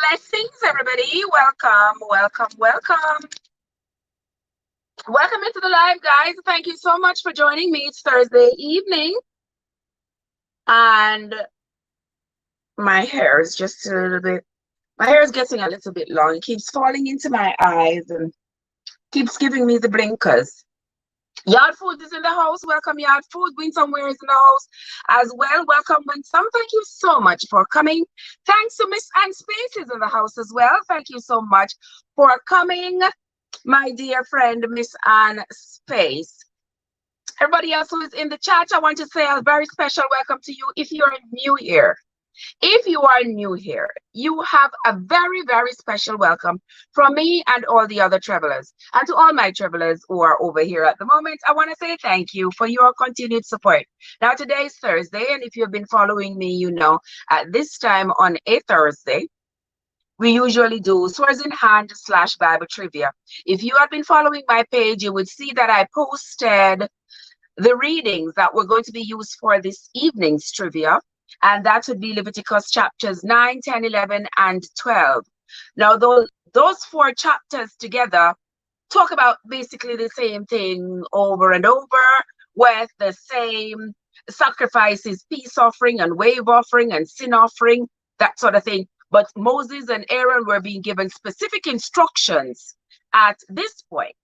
Blessings, everybody. Welcome, welcome, welcome. Welcome into the live, guys. Thank you so much for joining me. It's Thursday evening, and my hair is just a little bit, my hair is getting a little bit long. It keeps falling into my eyes and keeps giving me the blinkers. Yard Food is in the house. Welcome, Yard Food. Winsomewhere is in the house as well. Welcome, Winsome. Thank you so much for coming. Thanks to Miss Ann Space is in the house as well. Thank you so much for coming, my dear friend, Miss Ann Space. Everybody else who is in the chat, I want to say a very special welcome to you if you're new here. If you are new here, you have a very, very special welcome from me and all the other travelers. And to all my travelers who are over here at the moment, I want to say thank you for your continued support. Now, today is Thursday, and if you've been following me, you know at this time on a Thursday, we usually do Swords in Hand / Bible Trivia. If you have been following my page, you would see that I posted the readings that were going to be used for this evening's trivia. And that would be Leviticus chapters 9, 10, 11, and 12. Now, those four chapters together talk about basically the same thing over and over with the same sacrifices, peace offering and wave offering and sin offering, that sort of thing. But Moses and Aaron were being given specific instructions at this point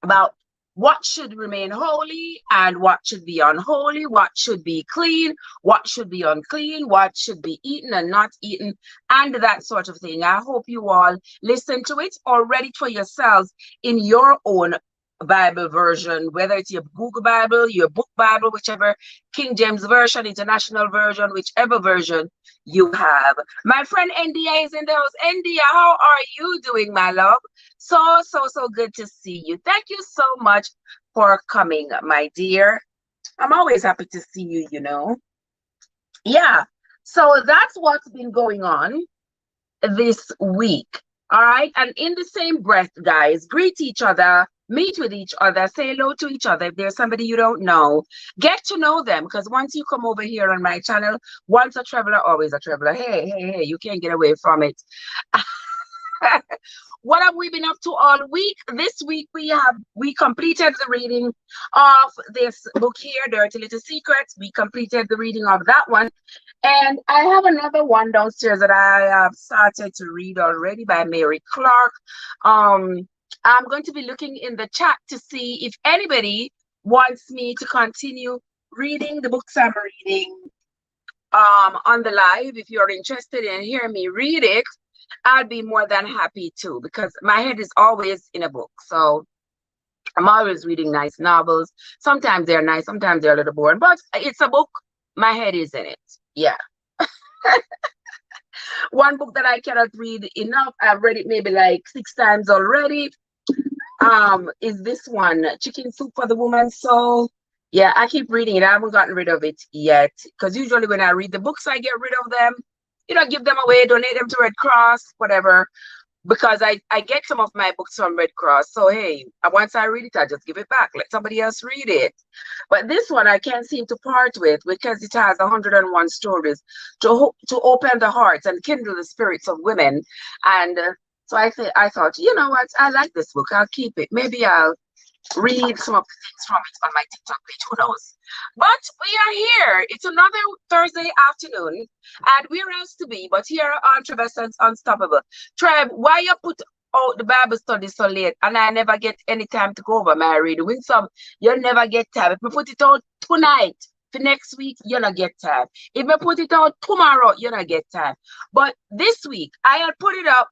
about what should remain holy and what should be unholy, what should be clean, what should be unclean, what should be eaten and not eaten, and that sort of thing. I hope you all listen to it or read it for yourselves in your own Bible version, whether it's your Google Bible, your book Bible, whichever King James Version, International Version, whichever version you have. My friend NDA is in the house. NDA, how are you doing, my love? So good to see you. Thank you so much for coming, my dear. I'm always happy to see you, you know. Yeah, so that's what's been going on this week. All right, and in the same breath, guys, greet each other, meet with each other, say hello to each other. If there's somebody you don't know, get to know them, because once you come over here on my channel, once a traveler, always a traveler. Hey, you can't get away from it. What have we been up to all week? This week we completed the reading of this book here, Dirty Little Secrets. We completed the reading of that one. And I have another one downstairs that I have started to read already by Mary Clark. I'm going to be looking in the chat to see if anybody wants me to continue reading the books I'm reading on the live. If you're interested in hearing me read it, I'd be more than happy to, because my head is always in a book. So I'm always reading nice novels. Sometimes they're nice, sometimes they're a little boring, but it's a book. My head is in it. Yeah. One book that I cannot read enough, I've read it maybe like 6 times already, is this one, Chicken Soup for the Woman's Soul. Yeah, I keep reading it. I haven't gotten rid of it yet, because usually when I read the books, I get rid of them. You know, give them away, donate them to Red Cross, whatever, because I get some of my books from Red Cross. So, hey, once I read it, I just give it back. Let somebody else read it. But this one I can't seem to part with, because it has 101 stories to open the hearts and kindle the spirits of women. And so I thought, you know what? I like this book. I'll keep it. Maybe I'll read some of the things from it on my TikTok page. Who knows? But we are here. It's another Thursday afternoon, and where else to be but here on Trevessence Unstoppable. Trev, why you put out the Bible study so late and I never get any time to go over my reading? Winsome, you never get time. If we put it out tonight for next week, you not get time. If we put it out tomorrow, you not get time. But this week, I'll put it up.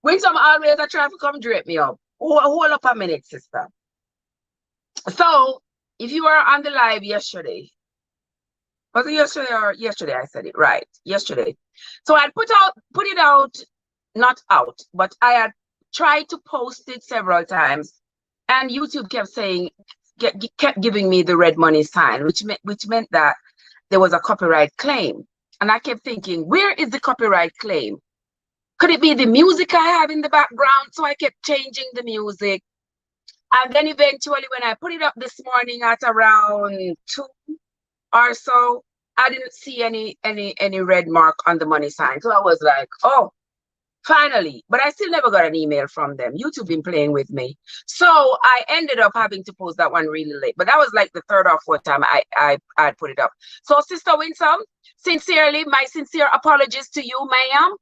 Winsome always a try to come drape me up. Hold up a minute, sister. So, if you were on the live yesterday, was it yesterday or yesterday? I said it right. Yesterday. So I put it out, not out, but I had tried to post it several times, and YouTube kept saying, kept giving me the red money sign, which meant that there was a copyright claim. And I kept thinking, where is the copyright claim? Could it be the music I have in the background? So I kept changing the music. And then eventually when I put it up this morning at around 2 or so, I didn't see any red mark on the money sign. So I was like, oh, finally. But I still never got an email from them. YouTube been playing with me. So I ended up having to post that one really late. But that was like the third or fourth time I put it up. So Sister Winsome, sincerely, my sincere apologies to you, ma'am.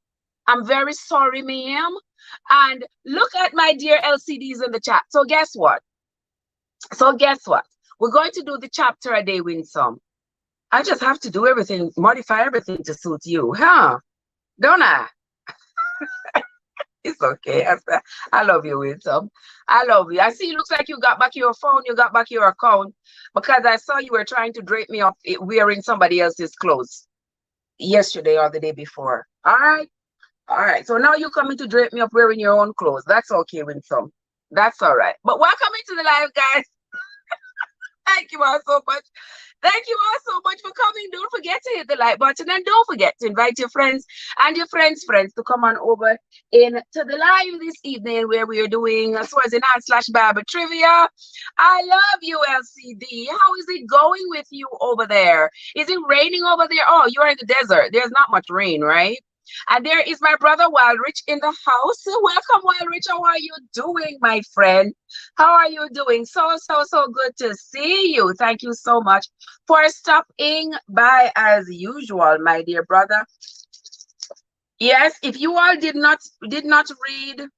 I'm very sorry, ma'am. And look at my dear LCDs in the chat. So guess what? We're going to do the chapter a day, Winsome. I just have to do everything, modify everything to suit you, huh? Don't I? It's okay. I love you, Winsome. I love you. I see it looks like you got back your phone, you got back your account, because I saw you were trying to drape me up wearing somebody else's clothes yesterday or the day before. All right. All right. So now you're coming to drape me up wearing your own clothes. That's okay, Winsome. That's all right. But welcome into the live, guys. Thank you all so much. Thank you all so much for coming. Don't forget to hit the like button, and don't forget to invite your friends and your friends' friends to come on over into the live this evening, where we are doing Swords in Hand / Bible Trivia. I love you, LCD. How is it going with you over there? Is it raining over there? Oh, you're in the desert. There's not much rain, right? And there is my brother Wildrich in the house. Welcome, Wildrich. How are you doing, my friend? How are you doing? So good to see you. Thank you so much for stopping by as usual, my dear brother. Yes, if you all did not read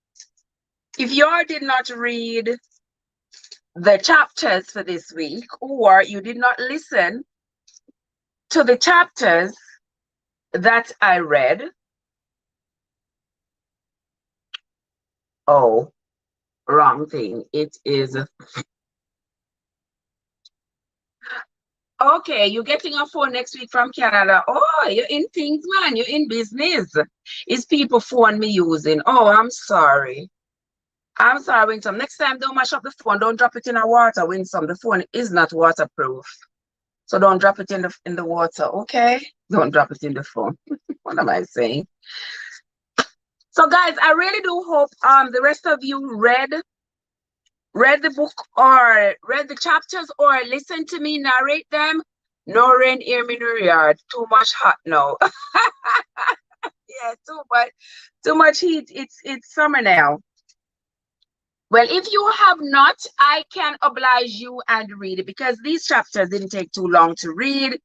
the chapters for this week, or you did not listen to the chapters that I read, oh, wrong thing. It is okay. You're getting a phone next week from Canada. Oh, you're in things, man. You're in business. It's people phone me using. Oh, I'm sorry. I'm sorry, Winsome. Next time, don't mash up the phone. Don't drop it in the water, Winsome. The phone is not waterproof. So don't drop it in the water, okay? Don't drop it in the phone. What am I saying? So guys, I really do hope the rest of you read the book or read the chapters or listen to me narrate them. No rain here in your yard. Too much hot now. Yeah, too much heat. It's summer now. Well, if you have not, I can oblige you and read it, because these chapters didn't take too long to read.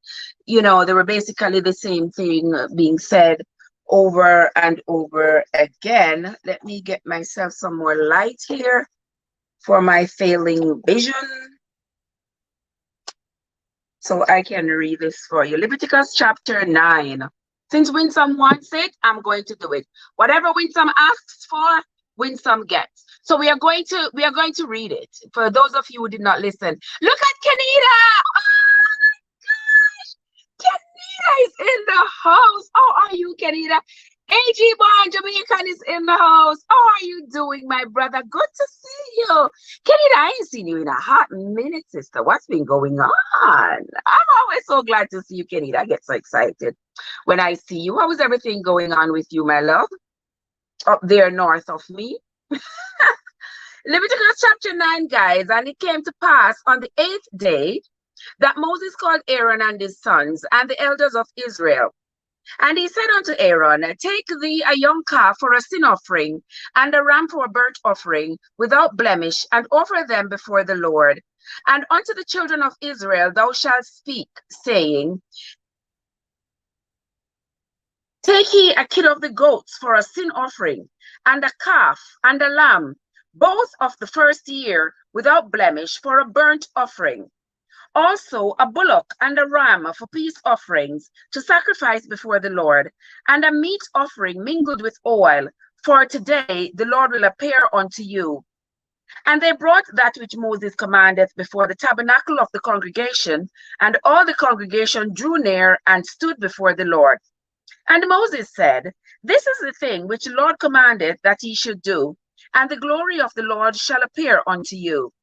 You know, they were basically the same thing being said over and over again. Let me get myself some more light here for my failing vision, so I can read this for you. Leviticus chapter 9. Since Winsome wants it, I'm going to do it. Whatever Winsome asks for, Winsome gets. So we are going to read it. For those of you who did not listen, look at Kenita. Oh my gosh, Kenita is in the house. How are you, Kenita? AG Bond Jamaican is in the house. How are you doing, my brother? Good to see you. Kenita, I ain't seen you in a hot minute, sister. What's been going on? I'm always so glad to see you, Kenita. I get so excited when I see you. How is everything going on with you, my love? Up there north of me. Leviticus chapter 9, guys. And it came to pass on the 8th day that Moses called Aaron and his sons and the elders of Israel. And he said unto Aaron, take thee a young calf for a sin offering, and a ram for a burnt offering, without blemish, and offer them before the Lord. And unto the children of Israel thou shalt speak, saying, take ye a kid of the goats for a sin offering, and a calf, and a lamb, both of the first year, without blemish, for a burnt offering. Also a bullock and a ram for peace offerings to sacrifice before the Lord, and a meat offering mingled with oil, for today the Lord will appear unto you. And they brought that which Moses commanded before the tabernacle of the congregation, and all the congregation drew near and stood before the Lord. And Moses said, this is the thing which the Lord commanded that ye should do, and the glory of the Lord shall appear unto you.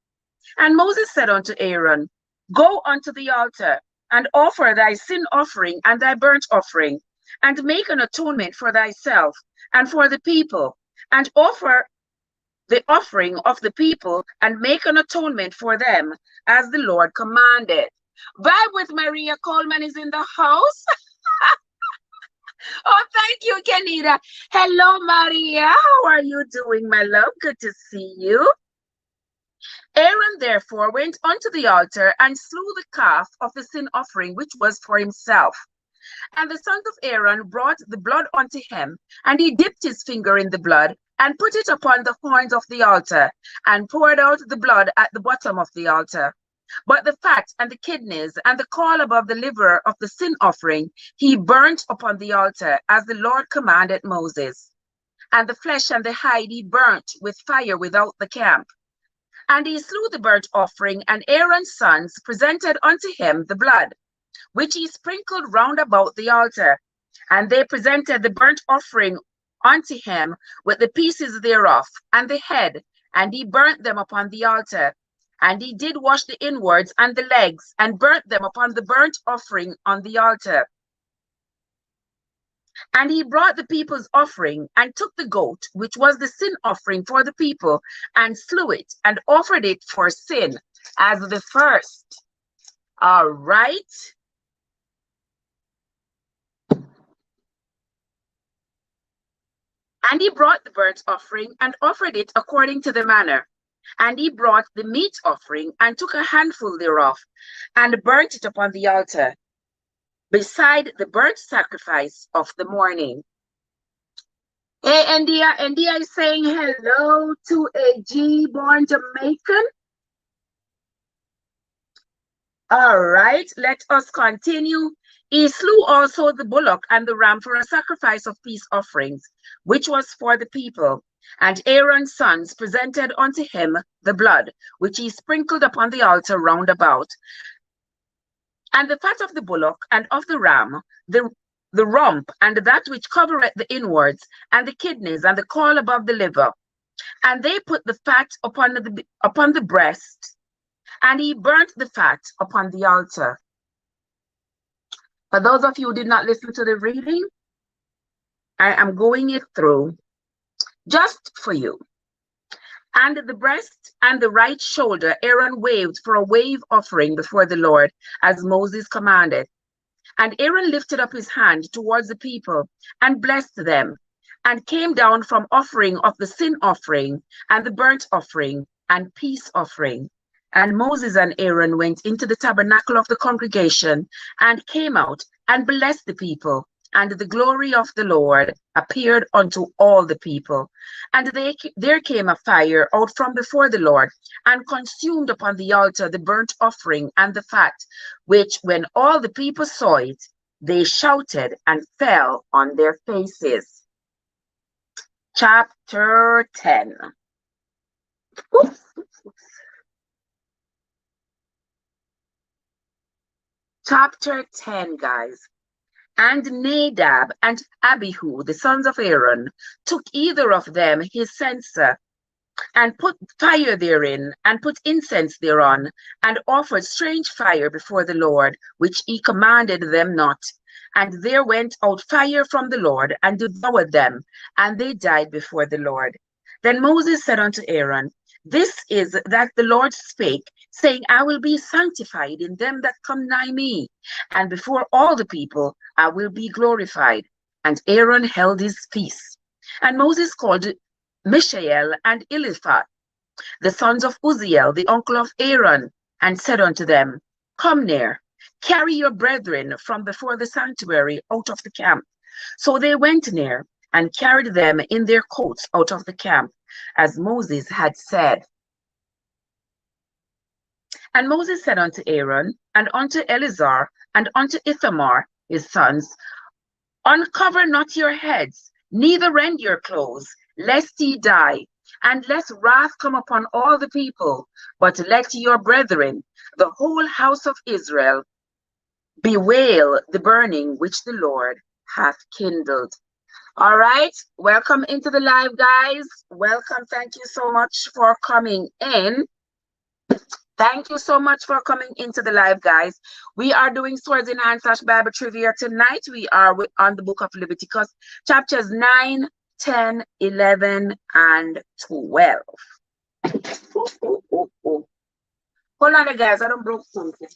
And Moses said unto Aaron, go unto the altar, and offer thy sin offering and thy burnt offering, and make an atonement for thyself and for the people, and offer the offering of the people, and make an atonement for them, as the Lord commanded. Vibe with Maria Coleman is in the house. Oh, thank you, Kenita. Hello, Maria. How are you doing, my love? Good to see you. Aaron therefore went unto the altar and slew the calf of the sin offering, which was for himself. And the sons of Aaron brought the blood unto him, and he dipped his finger in the blood, and put it upon the horns of the altar, and poured out the blood at the bottom of the altar. But the fat and the kidneys and the caul above the liver of the sin offering he burnt upon the altar, as the Lord commanded Moses. And the flesh and the hide he burnt with fire without the camp. And he slew the burnt offering, and Aaron's sons presented unto him the blood, which he sprinkled round about the altar. And they presented the burnt offering unto him with the pieces thereof, and the head, and he burnt them upon the altar. And he did wash the inwards and the legs, and burnt them upon the burnt offering on the altar. And he brought the people's offering, and took the goat, which was the sin offering for the people, and slew it, and offered it for sin as the first. All right. And he brought the burnt offering, and offered it according to the manner. And he brought the meat offering, and took a handful thereof, and burnt it upon the altar, beside the burnt sacrifice of the morning. Hey, India is saying hello to a G-born Jamaican. All right, let us continue. He slew also the bullock and the ram for a sacrifice of peace offerings, which was for the people. And Aaron's sons presented unto him the blood, which he sprinkled upon the altar round about. And the fat of the bullock and of the ram, the rump, and that which covereth the inwards, and the kidneys, and the caul above the liver. And they put the fat upon the breast, and he burnt the fat upon the altar. For those of you who did not listen to the reading, I am going it through just for you. And the breast and the right shoulder Aaron waved for a wave offering before the Lord, as Moses commanded. And Aaron lifted up his hand towards the people and blessed them, and came down from offering of the sin offering and the burnt offering and peace offering. And Moses and Aaron went into the tabernacle of the congregation, and came out and blessed the people. And the glory of the Lord appeared unto all the people. And there came a fire out from before the Lord, and consumed upon the altar the burnt offering and the fat, which when all the people saw it, they shouted and fell on their faces. Chapter 10. Oops. Chapter 10, guys. And Nadab and Abihu, the sons of Aaron, took either of them his censer, and put fire therein, and put incense thereon, and offered strange fire before the Lord, which he commanded them not. And there went out fire from the Lord, and devoured them, and they died before the Lord. Then Moses said unto Aaron, This is that the Lord spake, saying, I will be sanctified in them that come nigh me, and before all the people I will be glorified. And Aaron held his peace. And Moses called Mishael and Eliphalet, the sons of Uzziel, the uncle of Aaron, and said unto them, Come near, carry your brethren from before the sanctuary out of the camp. So they went near, and carried them in their coats out of the camp, as Moses had said. And Moses said unto Aaron, and unto Eleazar, and unto Ithamar, his sons, Uncover not your heads, neither rend your clothes, lest ye die, and lest wrath come upon all the people, but let your brethren, the whole house of Israel, bewail the burning which the Lord hath kindled. All right, welcome into the live, guys. Welcome. Thank you so much for coming in. Thank you so much for coming into the live, guys. We are doing Swords in Hand / Bible Trivia tonight. We are on the book of Leviticus, chapters 9, 10, 11, and 12. Hold on, guys. I don't broke something.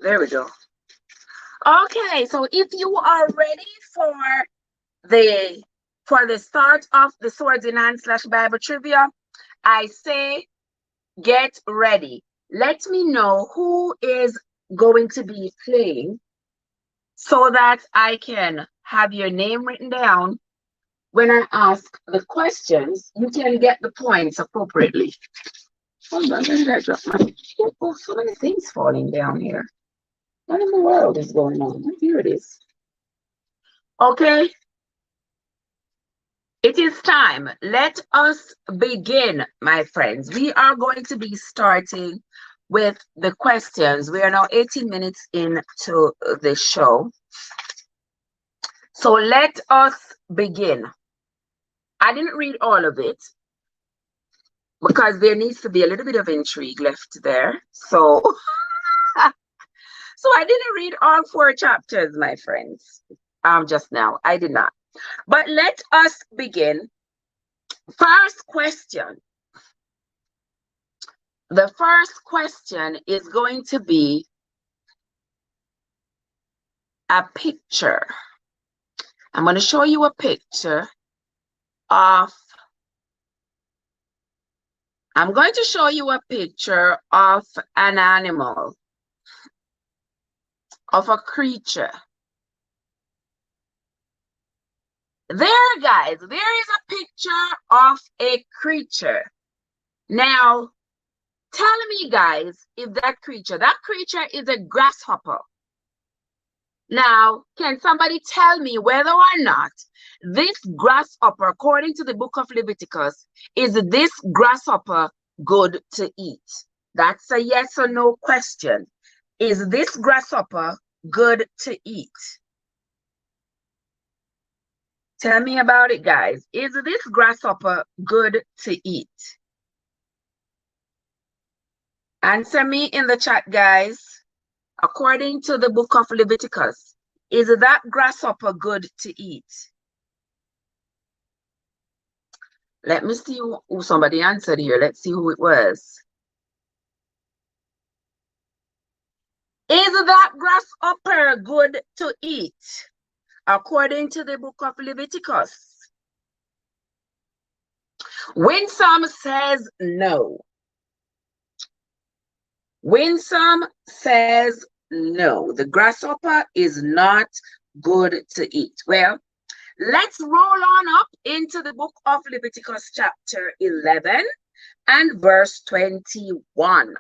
There we go. Okay, so if you are ready for the start of the Swords in Hand / Bible trivia, I say get ready. Let me know who is going to be playing so that I can have your name written down. When I ask the questions, you can get the points appropriately. Hold on, where did I drop my... Oh, so many things falling down here. What in the world is going on? Here it is. Okay. It is time. Let us begin, my friends. We are going to be starting with the questions. We are now 18 minutes into the show. So let us begin. I didn't read all of it because there needs to be a little bit of intrigue left there. So, so I didn't read all 4 chapters, my friends. Just now. I did not. But let us begin. First question. The first question is going to be a picture. I'm going to show you a picture of... I'm going to show you a picture of an animal, of a creature. There, guys, there is a picture of a creature. Now, tell me, guys, if that creature is a grasshopper. Now, can somebody tell me whether or not this grasshopper, according to the book of Leviticus, is this grasshopper good to eat? That's a yes or no question. Is this grasshopper good to eat? Tell me about it, guys. Is this grasshopper good to eat? Answer me in the chat, guys. According to the book of Leviticus, is that grasshopper good to eat? Let me see who somebody answered here. Let's see who it was. Is that grasshopper good to eat? According to the book of Leviticus. Winsome says no. Winsome says no. The grasshopper is not good to eat. Well, let's roll on up into the book of Leviticus chapter 11 and verse 21.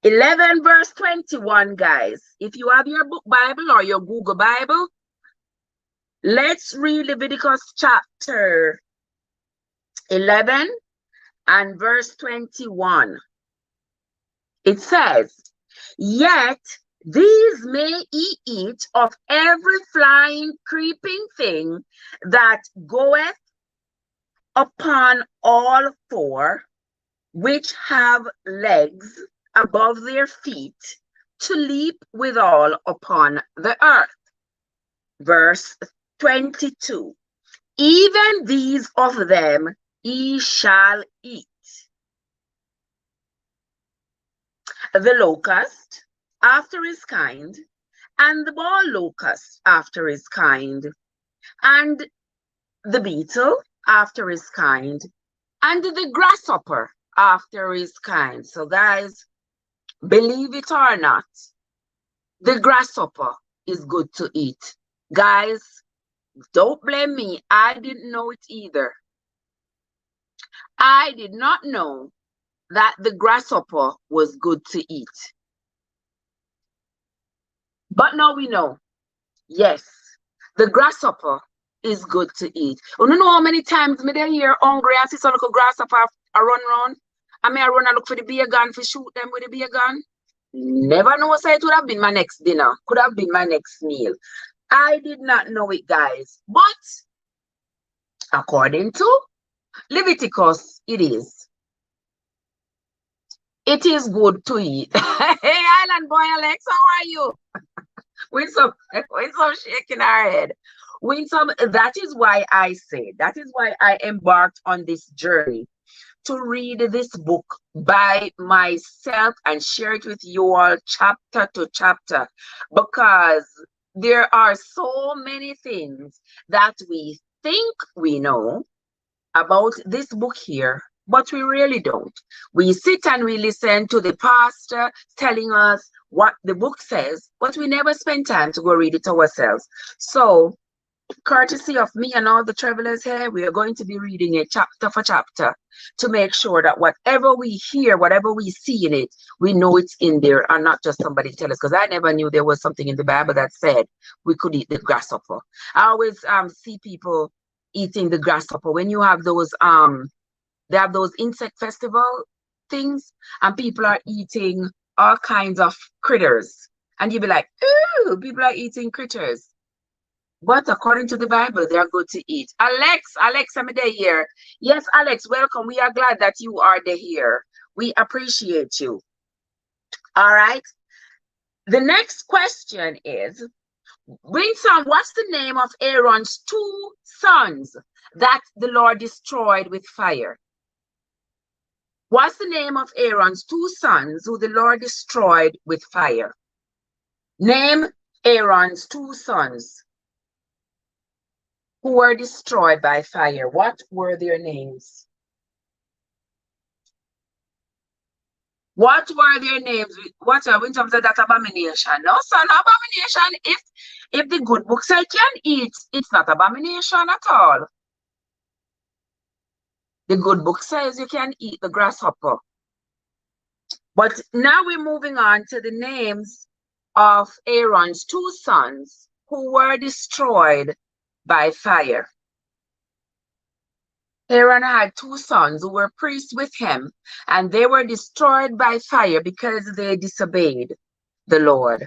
11 verse 21, guys. If you have your book Bible or your Google Bible, let's read Leviticus chapter 11 and verse 21. It says, yet these may ye eat of every flying, creeping thing that goeth upon all 4, which have legs above their feet, to leap withal upon the earth. Verse 22. Even these of them ye shall eat. The locust after his kind, and the ball locust after his kind, and the beetle after his kind, and the grasshopper after his kind. So guys, believe it or not, the grasshopper is good to eat. Guys, don't blame me. I didn't know it either. I did not know that the grasshopper was good to eat. But now we know. Yes, the grasshopper is good to eat. You don't know how many times me dey hear hungry and see some little grasshopper I run around. I mean, I run and look for the beer gun to shoot them with the beer gun. Never know, so it would have been my next dinner. Could have been my next meal. I did not know it, guys. But according to Leviticus, it is. It is good to eat. Hey, Island Boy Alex, how are you? Winsome shaking our head. Winsome, that is why I say, that is why I embarked on this journey to read this book by myself and share it with you all chapter to chapter, because there are so many things that we think we know about this book here, but we really don't. We sit and we listen to the pastor telling us what the book says, but we never spend time to go read it ourselves. So, courtesy of me and all the travelers here, we are going to be reading it chapter for chapter to make sure that whatever we hear, whatever we see in it, we know it's in there and not just somebody tell us. Because I never knew there was something in the Bible that said we could eat the grasshopper. I always see people eating the grasshopper when you have those they have those insect festival things and people are eating all kinds of critters, and you'd be like, ooh, people are eating critters. But according to the Bible, they are good to eat. Alex, I'm there here. Yes, Alex, welcome. We are glad that you are there here. We appreciate you. All right. The next question is, Winsome, what's the name of Aaron's two sons that the Lord destroyed with fire? What's the name of Aaron's two sons who the Lord destroyed with fire? Name Aaron's two sons who were destroyed by fire. What were their names? What were their names? What are in terms of that abomination? No, son, abomination. If the good book says you can eat, it's not abomination at all. The good book says you can eat the grasshopper. But now we're moving on to the names of Aaron's two sons who were destroyed by fire. Aaron had two sons who were priests with him, and they were destroyed by fire because they disobeyed the Lord.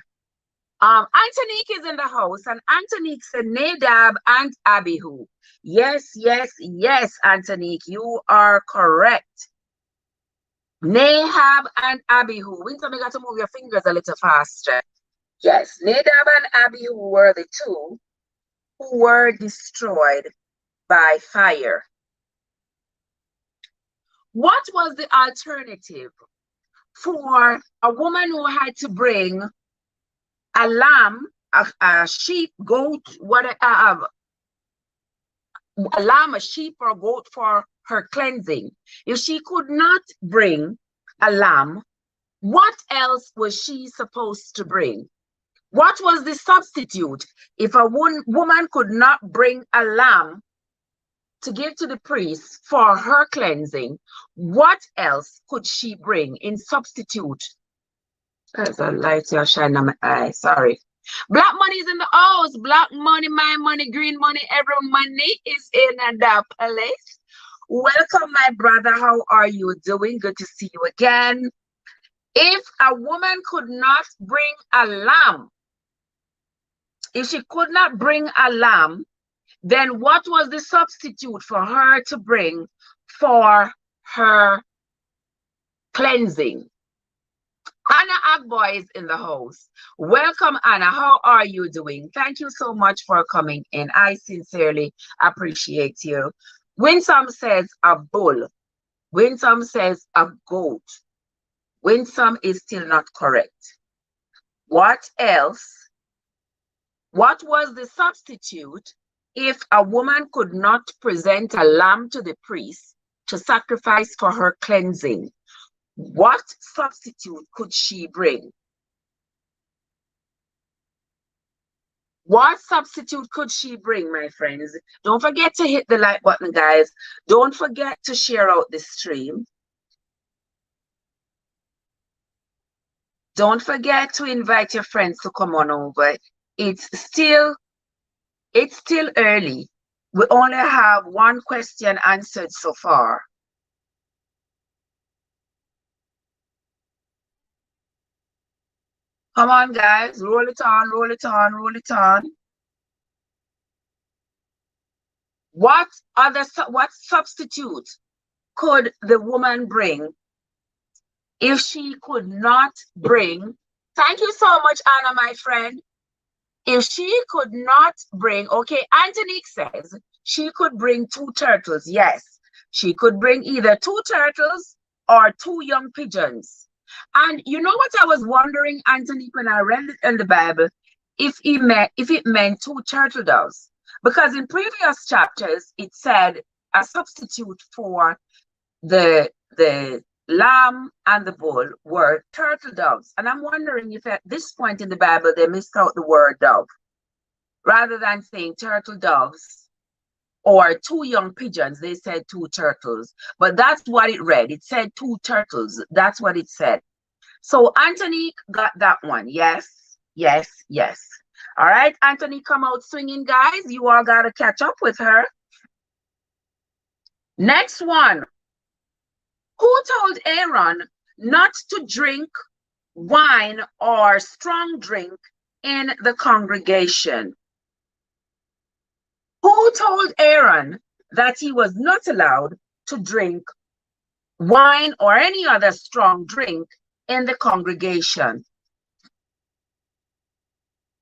Antonique is in the house, and Antonique said Nadab and Abihu. Yes, Antonique, you are correct. Nahab and Abihu. Winsome, you got to move your fingers a little faster. Yes, Nadab and Abihu were the two who were destroyed by fire. What was the alternative for a woman who had to bring a lamb, a sheep, goat, whatever, a lamb, a sheep, or a goat for her cleansing? If she could not bring a lamb, what else was she supposed to bring? What was the substitute? If a woman could not bring a lamb to give to the priest for her cleansing, what else could she bring in substitute? There's a light here shining on my eye. Sorry. Black money is in the house. Black money, my money, green money, every money is in the place. Welcome, my brother. How are you doing? Good to see you again. If a woman could not bring a lamb, if she could not bring a lamb, then what was the substitute for her to bring for her cleansing? Anna Agboy is in the house. Welcome, Anna. How are you doing? Thank you so much for coming in. I sincerely appreciate you. Winsome says a bull. Winsome says a goat. Winsome is still not correct. What else? What was the substitute if a woman could not present a lamb to the priest to sacrifice for her cleansing? What substitute could she bring? What substitute could she bring, my friends? Don't forget to hit the like button, guys. Don't forget to share out the stream. Don't forget to invite your friends to come on over. It's still early. We only have one question answered so far. Come on, guys. Roll it on, roll it on, roll it on. What substitute could the woman bring if she could not bring? Thank you so much, Anna, my friend. If she could not bring, okay, Antonique says she could bring 2 turtles. Yes, She could bring either 2 turtles or 2 young pigeons. And you know what I was wondering, Anthony, when I read it in the Bible, if it meant 2 turtle doves. Because in previous chapters, it said a substitute for the lamb and the bull were turtle doves. And I'm wondering if at this point in the Bible, they missed out the word dove. Rather than saying turtle doves or 2 young pigeons, they said 2 turtles. But that's what it read. It said 2 turtles. That's what it said. So Anthony got that one. Yes, yes, yes. All right, Anthony, come out swinging, guys. You all got to catch up with her. Next one. Who told Aaron not to drink wine or strong drink in the congregation? Who told Aaron that he was not allowed to drink wine or any other strong drink in the congregation?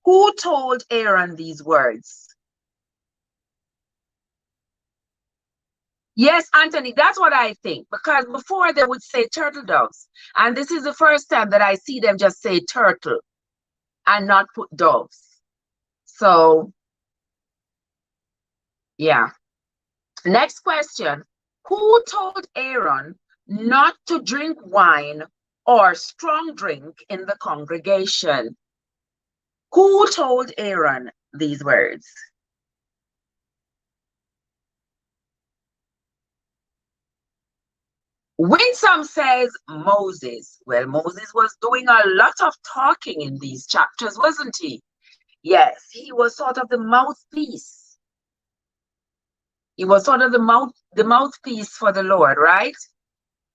Who told Aaron these words? Yes, Anthony, that's what I think. Because before they would say turtle doves. And this is the first time that I see them just say turtle and not put doves. So, yeah. Next question. Who told Aaron not to drink wine or strong drink in the congregation? Who told Aaron these words? Winsome says Moses. Well, Moses was doing a lot of talking in these chapters, wasn't he? Yes, he was sort of the mouthpiece. He was sort of the mouthpiece for the Lord, right?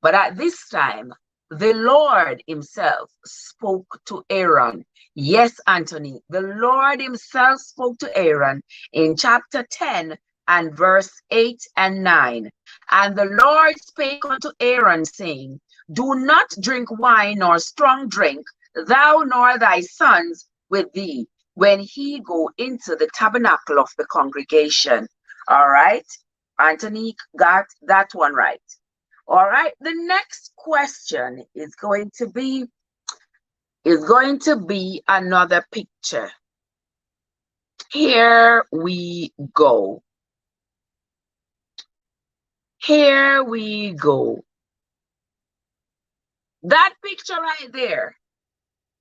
But at this time, the Lord himself spoke to Aaron. Yes, Anthony, the Lord himself spoke to Aaron in chapter 10 and verse 8 and 9. And the Lord spake unto Aaron, saying, do not drink wine nor strong drink, thou nor thy sons with thee, when he go into the tabernacle of the congregation. All right, Anthony got that one right. All right, the next question is going to be another picture. Here we go. Here we go. That picture right there,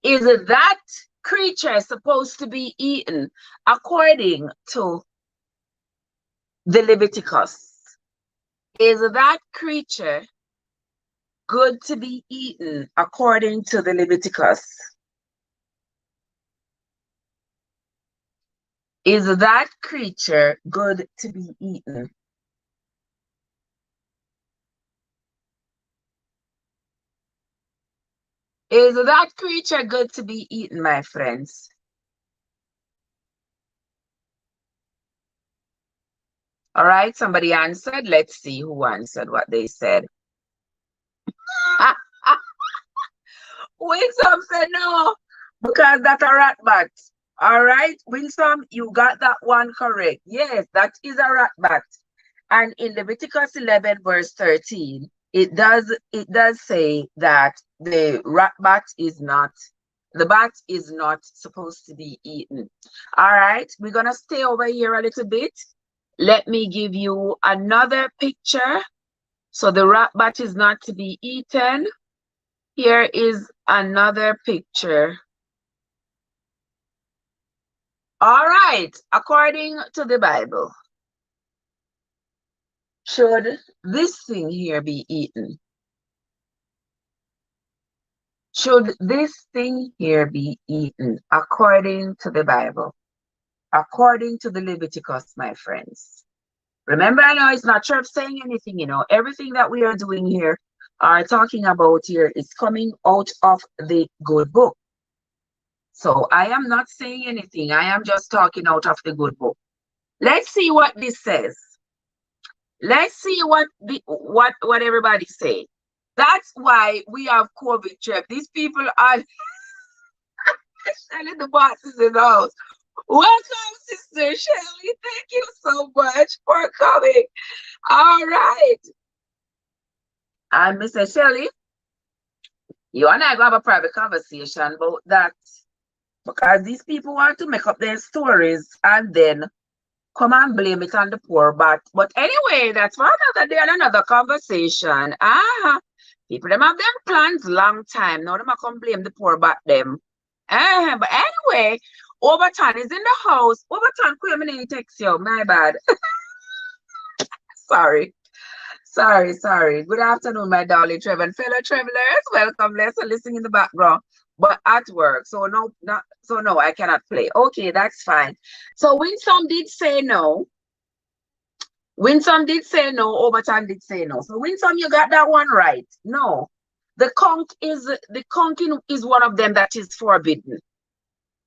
is that creature supposed to be eaten according to the Leviticus? Is that creature good to be eaten according to the Leviticus? Is that creature good to be eaten? Is that creature good to be eaten, my friends? All right, somebody answered. Let's see who answered what they said. Winsome said no, because that's a rat bat. All right, Winsome, you got that one correct. Yes, that is a rat bat. And in Leviticus 11 verse 13, it does say that the bat is not supposed to be eaten. All right, we're gonna stay over here a little bit. Let me give you another picture. So the rat bat is not to be eaten. Here is another picture. All right, according to the Bible, should this thing here be eaten? Should this thing here be eaten according to the Bible? According to the Leviticus, my friends. Remember, I know it's not Trev saying anything, you know. Everything that we are doing here, are talking about here, is coming out of the good book. So I am not saying anything. I am just talking out of the good book. Let's see what this says. Let's see what everybody say. That's why we have COVID, Trev. These people are selling the boxes in the house. Welcome, Sister Shelley. Thank you so much for coming. All right. And Mr. Shelley, you and I go have a private conversation about that. Because these people want to make up their stories and then come and blame it on the poor. But anyway, that's for another day and another conversation. People them have them plans long time. Now them a come blame the poor about them. But anyway, Overton is in the house. Overton, come in text you. My bad. Sorry. Good afternoon, my darling Trevor and fellow travelers. Welcome. Let's listen in the background. But at work. So no, I cannot play. Okay, that's fine. So Winsome did say no. Winsome did say no. Overton did say no. So Winsome, you got that one right. No. The conch is one of them that is forbidden.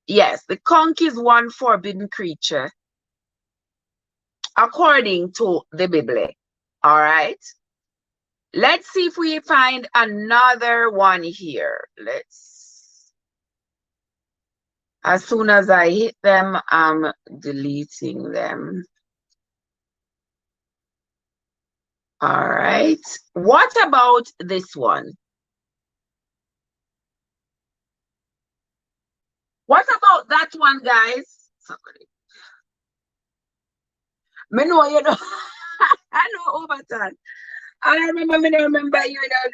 Yes, the conch is one forbidden creature according to the Bible. All right. Let's see if we find another one here. As soon as I hit them, I'm deleting them. All right. What about this one? What about that one, guys? Somebody. Me know you know. I know Overton. I remember you know,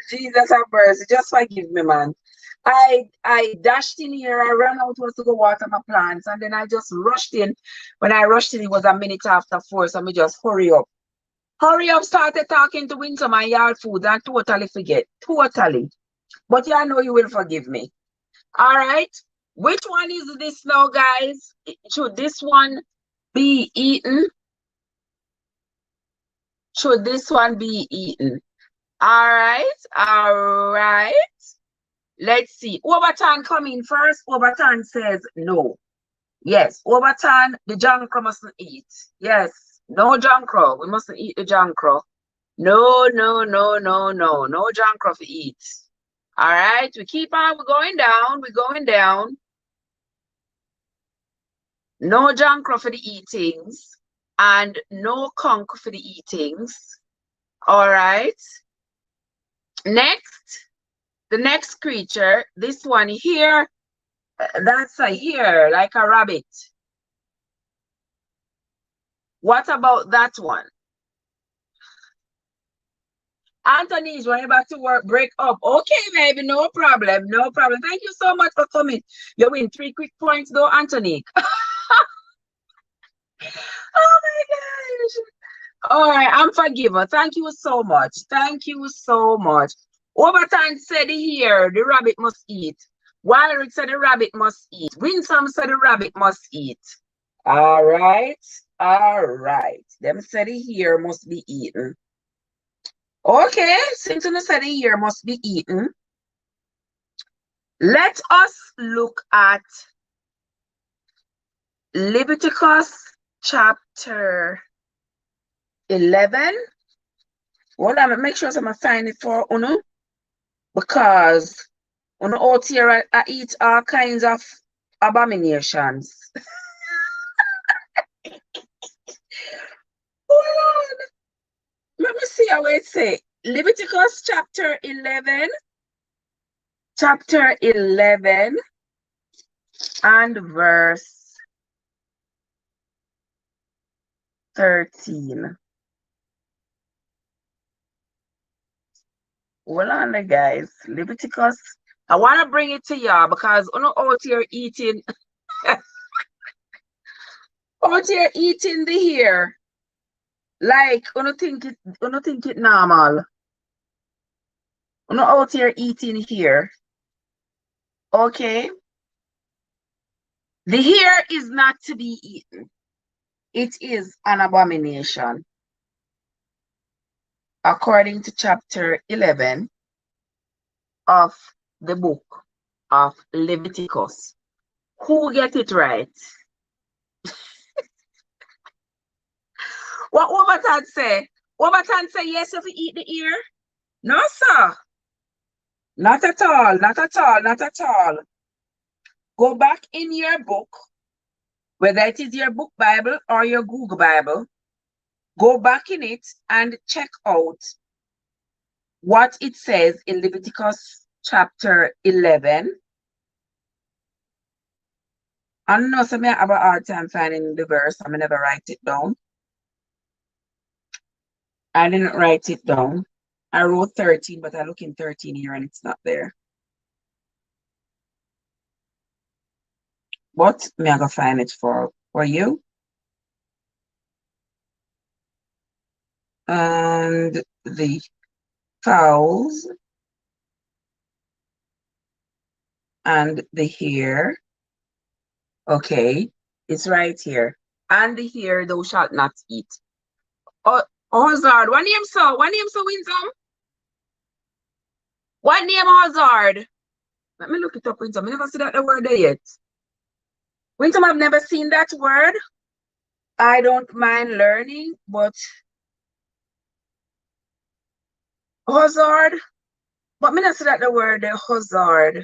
Jesus have mercy. Just forgive me, man. I dashed in here, I ran out was to go water my plants, and then I just rushed in. When I rushed in, it was a minute after 4, so I just hurry up. Hurry up, started talking to Winsome and Yard Food and totally forget. Totally. But yeah, I know you will forgive me. All right. Which one is this now, guys? Should this one be eaten? Should this one be eaten? All right. Let's see. Overton coming first. Overton says no. Yes, Overton, the jankro mustn't eat. Yes, no jankro. We mustn't eat the jankro. No jankro to eat. All right, we keep on. We're going down. No jankro for the eatings. And no conch for the eatings. All right. Next, the next creature, this one here, that's a hare, like a rabbit. What about that one? Anthony, when you're back to work, break up. Okay, baby, no problem. Thank you so much for coming. You win 3 quick points, though, Anthony. Oh my gosh. All right, I'm forgiven. Thank you so much. Overton said here, the rabbit must eat. Wyrick said the rabbit must eat. Winsome said the rabbit must eat. All right. Them said here must be eaten. Okay, since you said here must be eaten, let us look at Leviticus chapter 11. Hold on, make sure I'm find it for Uno, because Uno out here I eat all kinds of abominations. Hold on. Let me see how it say. Leviticus chapter 11. Chapter 11 and verse 13. Hold on, guys. Leviticus. I want to bring it to y'all because I'm out here eating. Out here eating the hair. Like, I don't think it normal. I'm out here eating here. Okay. The hair is not to be eaten. It is an abomination. According to chapter 11 of the book of Leviticus. Who get it right? What Overton say? Overton say yes if you eat the ear? No, sir. Not at all. Go back in your book, whether it is your book Bible or your Google Bible. Go back in it and check out what it says in Leviticus chapter 11. I don't know, so I have a hard time finding the verse. I'm never write it down. I didn't write it down. I wrote 13, but I look in 13 here and it's not there. But me I go find it for you. And the fowls and the hair. Okay, it's right here. And the hair thou shalt not eat. Oh, Hazard, what name so? What name so, Winsome? What name Hazard? Let me look it up, Winsome. I never see that the word there yet. Winsome, I've never seen that word. I don't mind learning, but Hazard. But me not see that the word there, Hazard.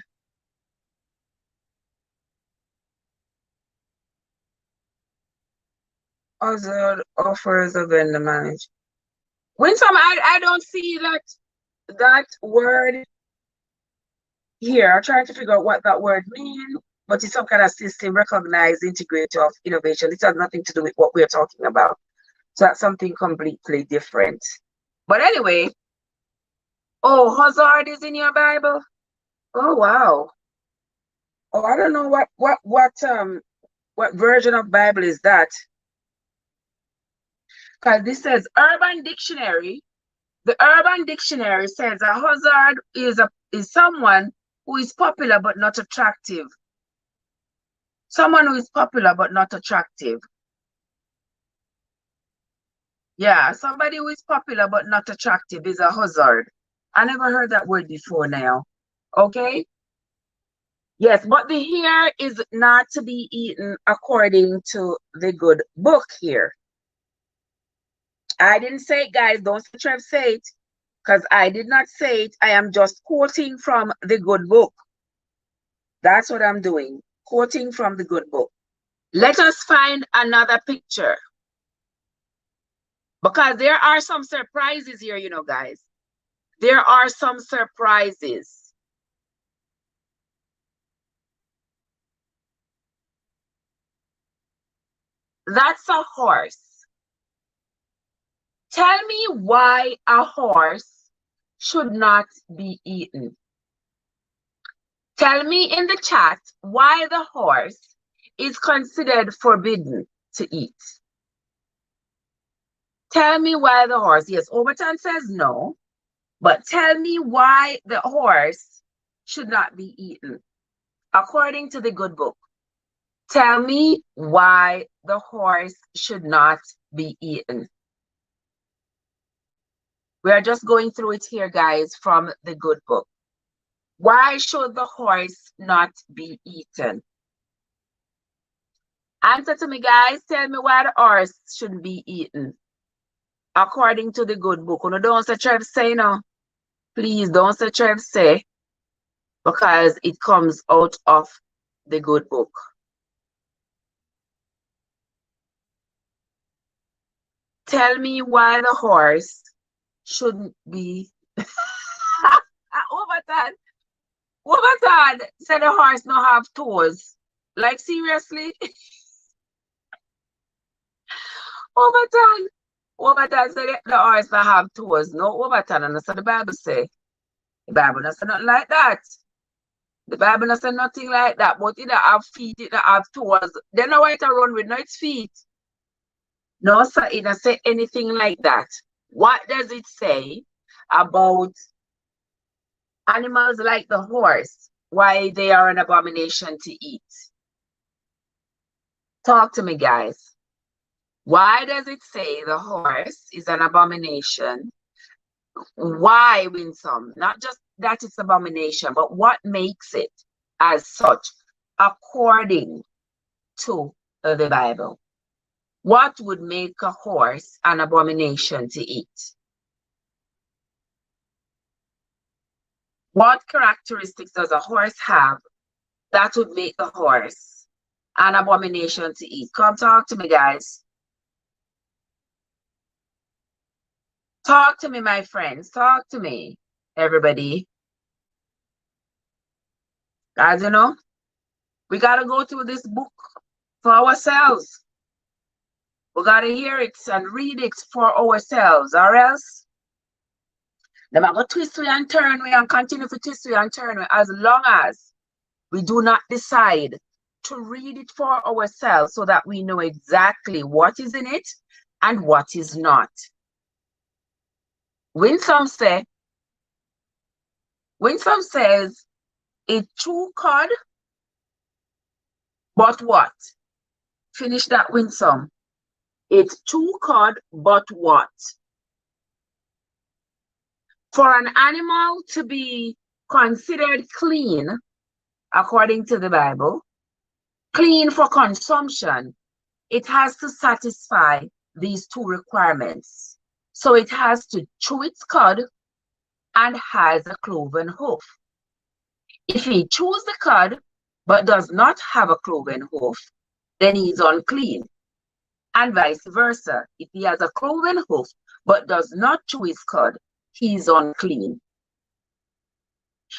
Hazard offers a vendor manage. Winsome, I don't see that word here. I'm trying to figure out what that word means, but it's some kind of system, recognized integrator of innovation. It has nothing to do with what we're talking about. So that's something completely different. But anyway, oh, hazard is in your Bible. Oh wow. Oh, I don't know what version of Bible is that. Because this says Urban Dictionary. The Urban Dictionary says a hazard is someone who is popular but not attractive. Someone who is popular but not attractive. Yeah, somebody who is popular but not attractive is a hazard. I never heard that word before now. Okay? Yes, but the hair is not to be eaten according to the good book here. I didn't say it, guys. Don't say Trev say it. Because I did not say it. I am just quoting from the good book. That's what I'm doing. Quoting from the good book. Let us find another picture. Because there are some surprises here, you know, guys. There are some surprises. That's a horse. Tell me why a horse should not be eaten. Tell me in the chat why the horse is considered forbidden to eat. Tell me why the horse, yes, Overton says no, but tell me why the horse should not be eaten according to the good book. Tell me why the horse should not be eaten. We are just going through it here, guys, from the good book. Why should the horse not be eaten? Answer to me, guys. Tell me why the horse shouldn't be eaten according to the good book. No, don't say Trev say no. Please don't say Trev say, because it comes out of the good book. Tell me why the horse shouldn't be. Overton said the horse no have toes. Like seriously? Overton said the horse no have toes. No, Overton, and that's what the Bible say. The Bible doesn't say nothing like that. The Bible doesn't say nothing like that. But it have feet, it have toes. They know why it run with no its feet. No, sir, it doesn't say anything like that. What does it say about animals like the horse? Why they are an abomination to eat? Talk to me, guys. Why does it say the horse is an abomination? Why, Winsome? Not just that it's abomination, but what makes it as such according to the Bible? What would make a horse an abomination to eat? What characteristics does a horse have that would make the horse an abomination to eat? Come talk to me, guys. Talk to me, my friends. Talk to me. everybody. Guys, you know, we got to go through this book for ourselves. We got to hear it and read it for ourselves, or else they're going to twist we and turn we and continue to twist we and turn we, as long as we do not decide to read it for ourselves so that we know exactly what is in it and what is not. Winsome says, it true cod, but what? Finish that, Winsome. It's true cod, but what? For an animal to be considered clean, according to the Bible, clean for consumption, it has to satisfy these two requirements. So it has to chew its cud and has a cloven hoof. If he chews the cud but does not have a cloven hoof, then he is unclean. And vice versa. If he has a cloven hoof but does not chew his cud, he is unclean.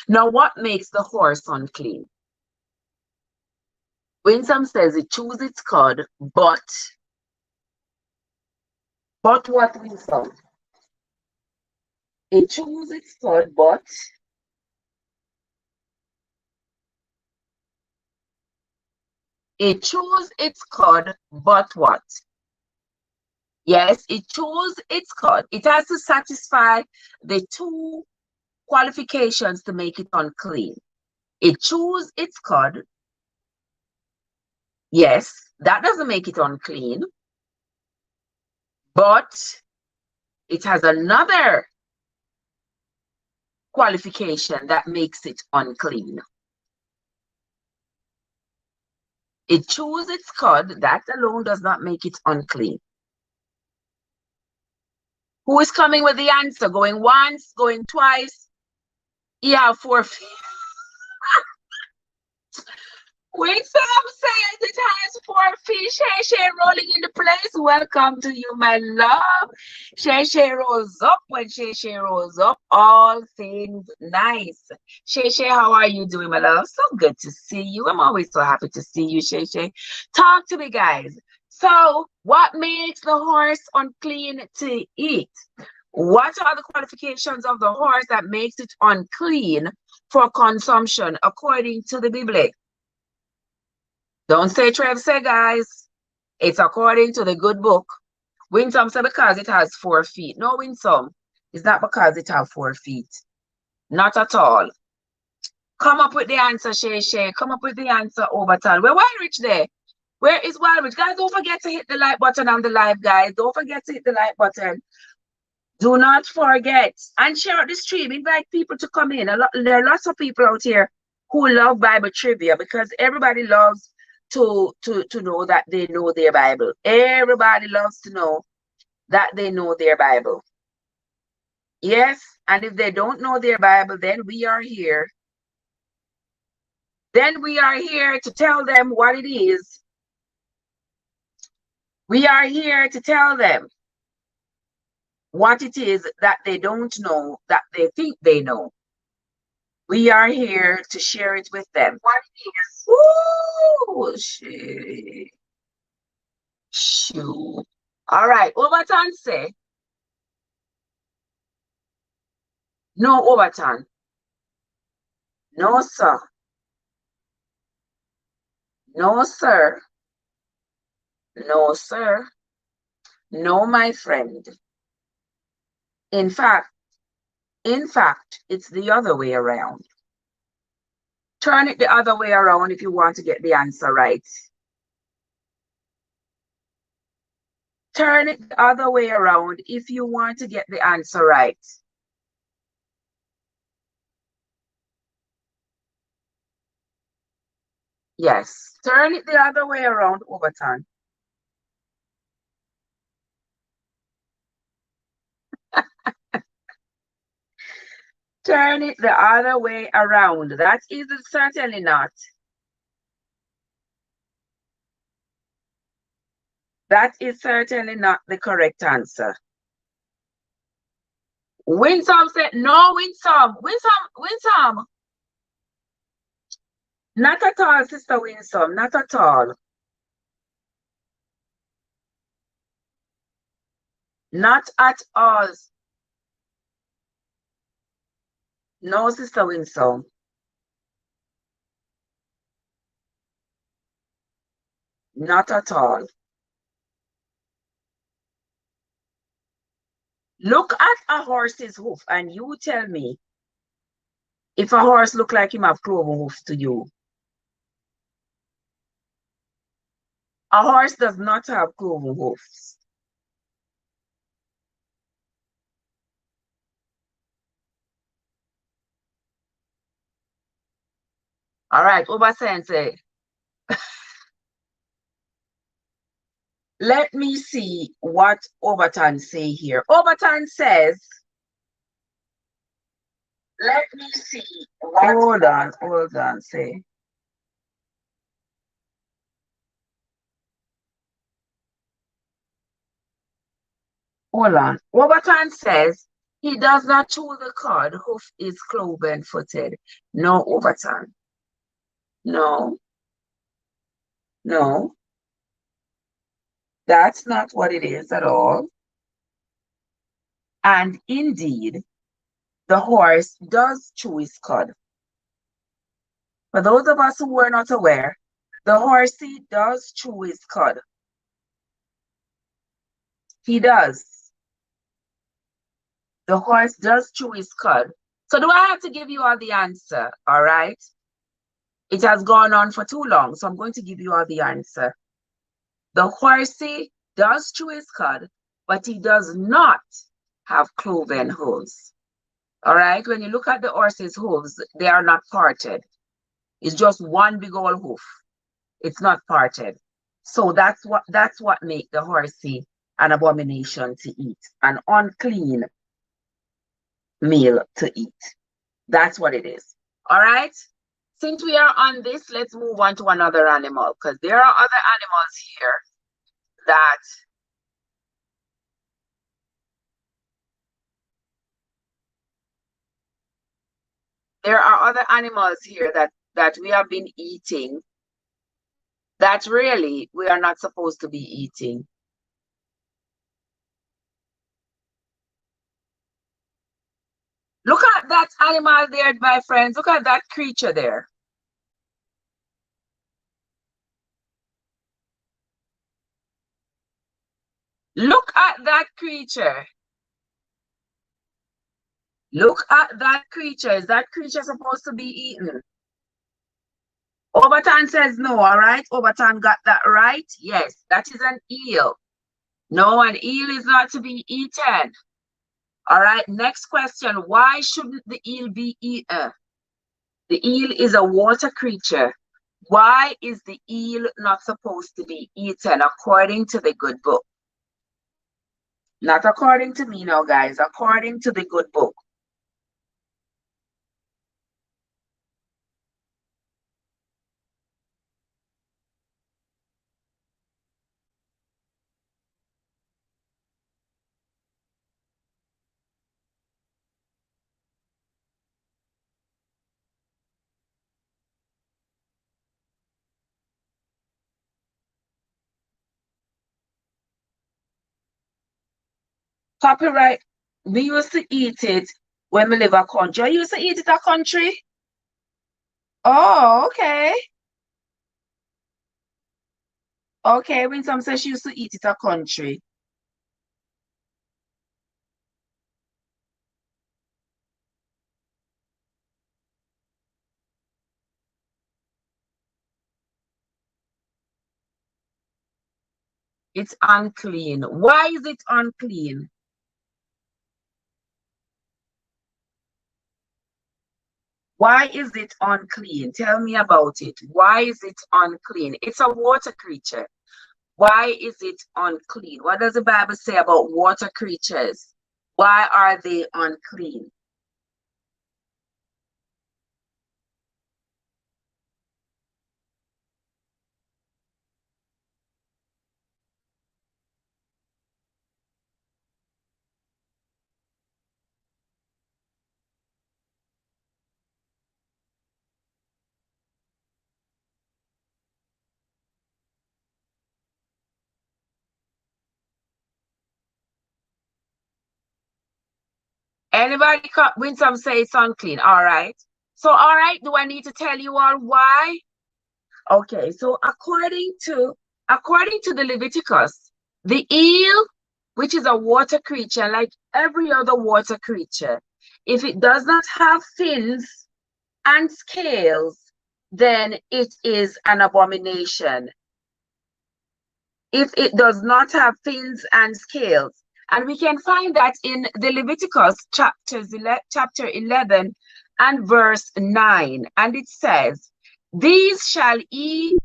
Now, what makes the horse unclean? Winsome says it chews its cud, but what, Winsome? It chews its cud, but it chews its cud, but what? Yes, it chews its cud. It has to satisfy the two qualifications to make it unclean. It chews its cud. Yes, that doesn't make it unclean. But it has another qualification that makes it unclean. It chews its cud. That alone does not make it unclean. Who is coming with the answer? Going once, going twice? Yeah, 4 feet. Winsome says it has 4 feet. Shay rolling into place. Welcome to you, my love. Shay rolls up. When Shay rolls up, all things nice. Shay, how are you doing, my love? So good to see you. I'm always so happy to see you, Shay. Talk to me, guys. So, what makes the horse unclean to eat? What are the qualifications of the horse that makes it unclean for consumption according to the Bible? Don't say Trev say, guys. It's according to the good book. Winsome said because it has 4 feet. No, Winsome. It's not because it has 4 feet. Not at all. Come up with the answer, Shay. Come up with the answer, Overton. Where Wildrich there? Where is Wildrich? Guys, don't forget to hit the like button on the live, guys. Don't forget to hit the like button. Do not forget. And share out the stream. Invite people to come in. There are lots of people out here who love Bible trivia because everybody loves to know that they know their Bible. Everybody loves to know that they know their Bible. Yes, and if they don't know their Bible, then we are here. Then we are here to tell them what it is. We are here to tell them what it is that they don't know, that they think they know. We are here to share it with them. What it is. Ooh, shoo. All right, Overton say. No, Overton. No, sir. No, sir. No, sir. No, my friend. In fact, it's the other way around. Turn it the other way around if you want to get the answer right. Turn it the other way around if you want to get the answer right. Yes, turn it the other way around, Overton. Turn it the other way around. That is certainly not. That is certainly not the correct answer. Winsome said, no, Winsome. Not at all, Sister Winsome, not at all. Not at all. No, Sister Winsome. Not at all. Look at a horse's hoof and you tell me if a horse look like him have cloven hoof to you. A horse does not have cloven hoofs. All right, Obasensei. Let me see what Overton say here. Overton says, let me see. Hold on, say. Hold on. Overton says, he does not chew the cud, hoof is cloven footed. No, Overton. No, no. That's not what it is at all. And indeed, the horse does chew his cud. For those of us who were not aware, the horsey does chew his cud. He does. The horse does chew his cud. So do I have to give you all the answer? All right. It has gone on for too long, so I'm going to give you all the answer. The horsey does chew his cud, but he does not have cloven hooves. All right. When you look at the horse's hooves, they are not parted. It's just one big old hoof. It's not parted. So that's what makes the horsey an abomination to eat, an unclean meal to eat. That's what it is. All right. Since we are on this, let's move on to another animal, because there are other animals here that we have been eating that really we are not supposed to be eating. Look at that animal there, my friends. Look at that creature there. Look at that creature. Look at that creature. Is that creature supposed to be eaten? Overton says no, all right? Overton got that right? Yes, that is an eel. No, an eel is not to be eaten. All right, next question. Why shouldn't the eel be eaten? The eel is a water creature. Why is the eel not supposed to be eaten according to the good book? Not according to me now, guys. According to the good book. Copyright. We used to eat it when we live a country. I used to eat it a country. Oh, okay. Okay, when some says she used to eat it a country. It's unclean. Why is it unclean? Why is it unclean? Tell me about it. Why is it unclean? It's a water creature. Why is it unclean? What does the Bible say about water creatures? Why are they unclean? Anybody win some say it's unclean. All right. So, all right, do I need to tell you all why? Okay, so according to the Leviticus, the eel, which is a water creature like every other water creature, if it does not have fins and scales, then it is an abomination. If it does not have fins and scales. And we can find that in the Leviticus chapter 11 and verse 9. And it says, these shall he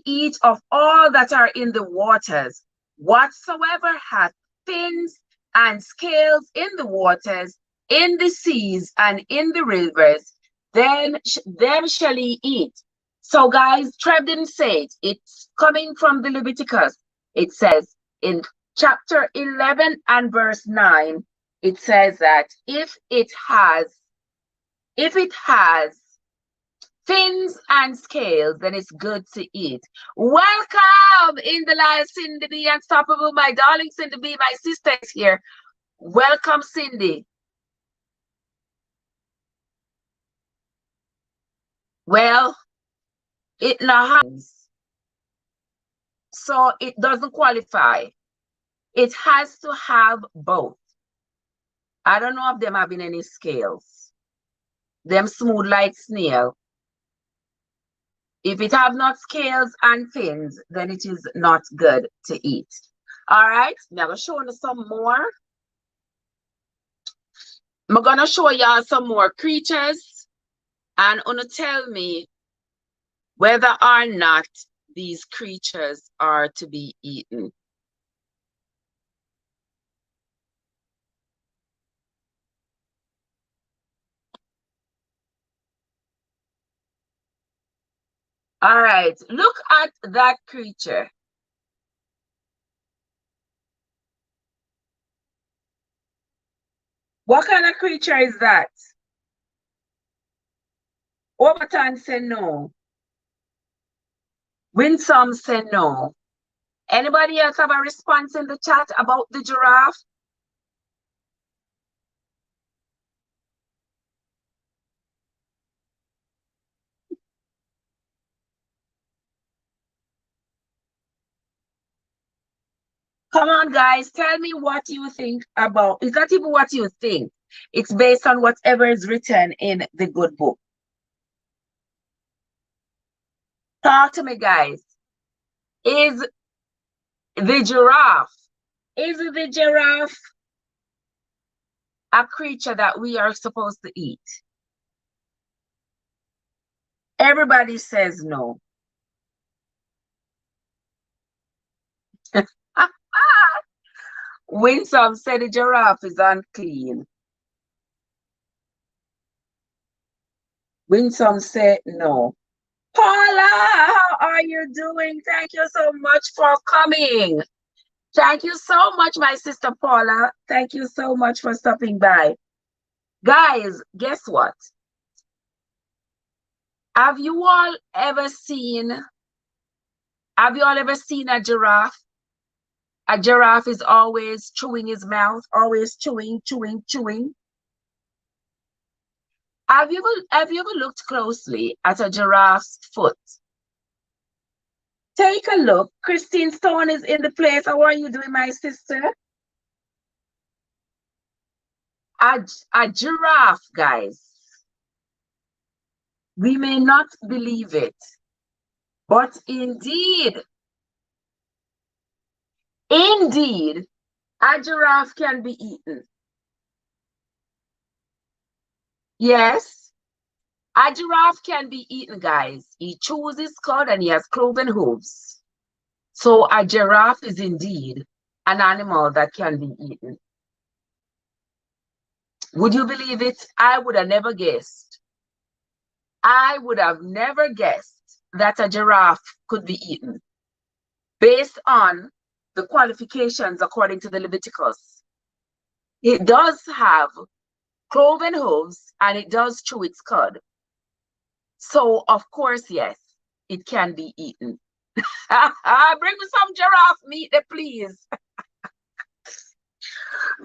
eat of all that are in the waters, whatsoever hath fins and scales in the waters, in the seas, and in the rivers, them shall he eat. So, guys, Trev didn't say it. It's coming from the Leviticus. It says in chapter 11 and verse 9, it says that if it has fins and scales, then it's good to eat. Welcome in the live, Cindy B. Unstoppable, my darling Cindy B. My sister is here. Welcome, Cindy. Well, it now has, so it doesn't qualify. It has to have both. I don't know if them having any scales. Them smooth like snail. If it have not scales and fins, then it is not good to eat. All right, now I'm going to show you some more. I'm going to show y'all some more creatures, and gonna tell me whether or not these creatures are to be eaten. All right, look at that creature. What kind of creature is that? Overton said no. Winsome said no. Anybody else have a response in the chat about the giraffe? Come on, guys, tell me what you think about. It's not even what you think. It's based on whatever is written in the good book. Talk to me, guys. Is the giraffe a creature that we are supposed to eat? Everybody says no. Winsome said the giraffe is unclean. Winsome said no. Paula, how are you doing? Thank you so much for coming. Thank you so much, my sister Paula. Thank you so much for stopping by. Guys, guess what? Have you all ever seen a giraffe? A giraffe is always chewing his mouth, always chewing. Have you ever looked closely at a giraffe's foot? Take a look. Christine Stone is in the place. How are you doing, my sister? A giraffe, guys. We may not believe it, but indeed, a giraffe can be eaten. Yes, a giraffe can be eaten, guys. He chews his cud and he has cloven hooves. So a giraffe is indeed an animal that can be eaten. Would you believe it? I would have never guessed. I would have never guessed that a giraffe could be eaten based on the qualifications according to the Leviticus. It does have cloven hooves and it does chew its cud. So, of course, yes, it can be eaten. Bring me some giraffe meat, please.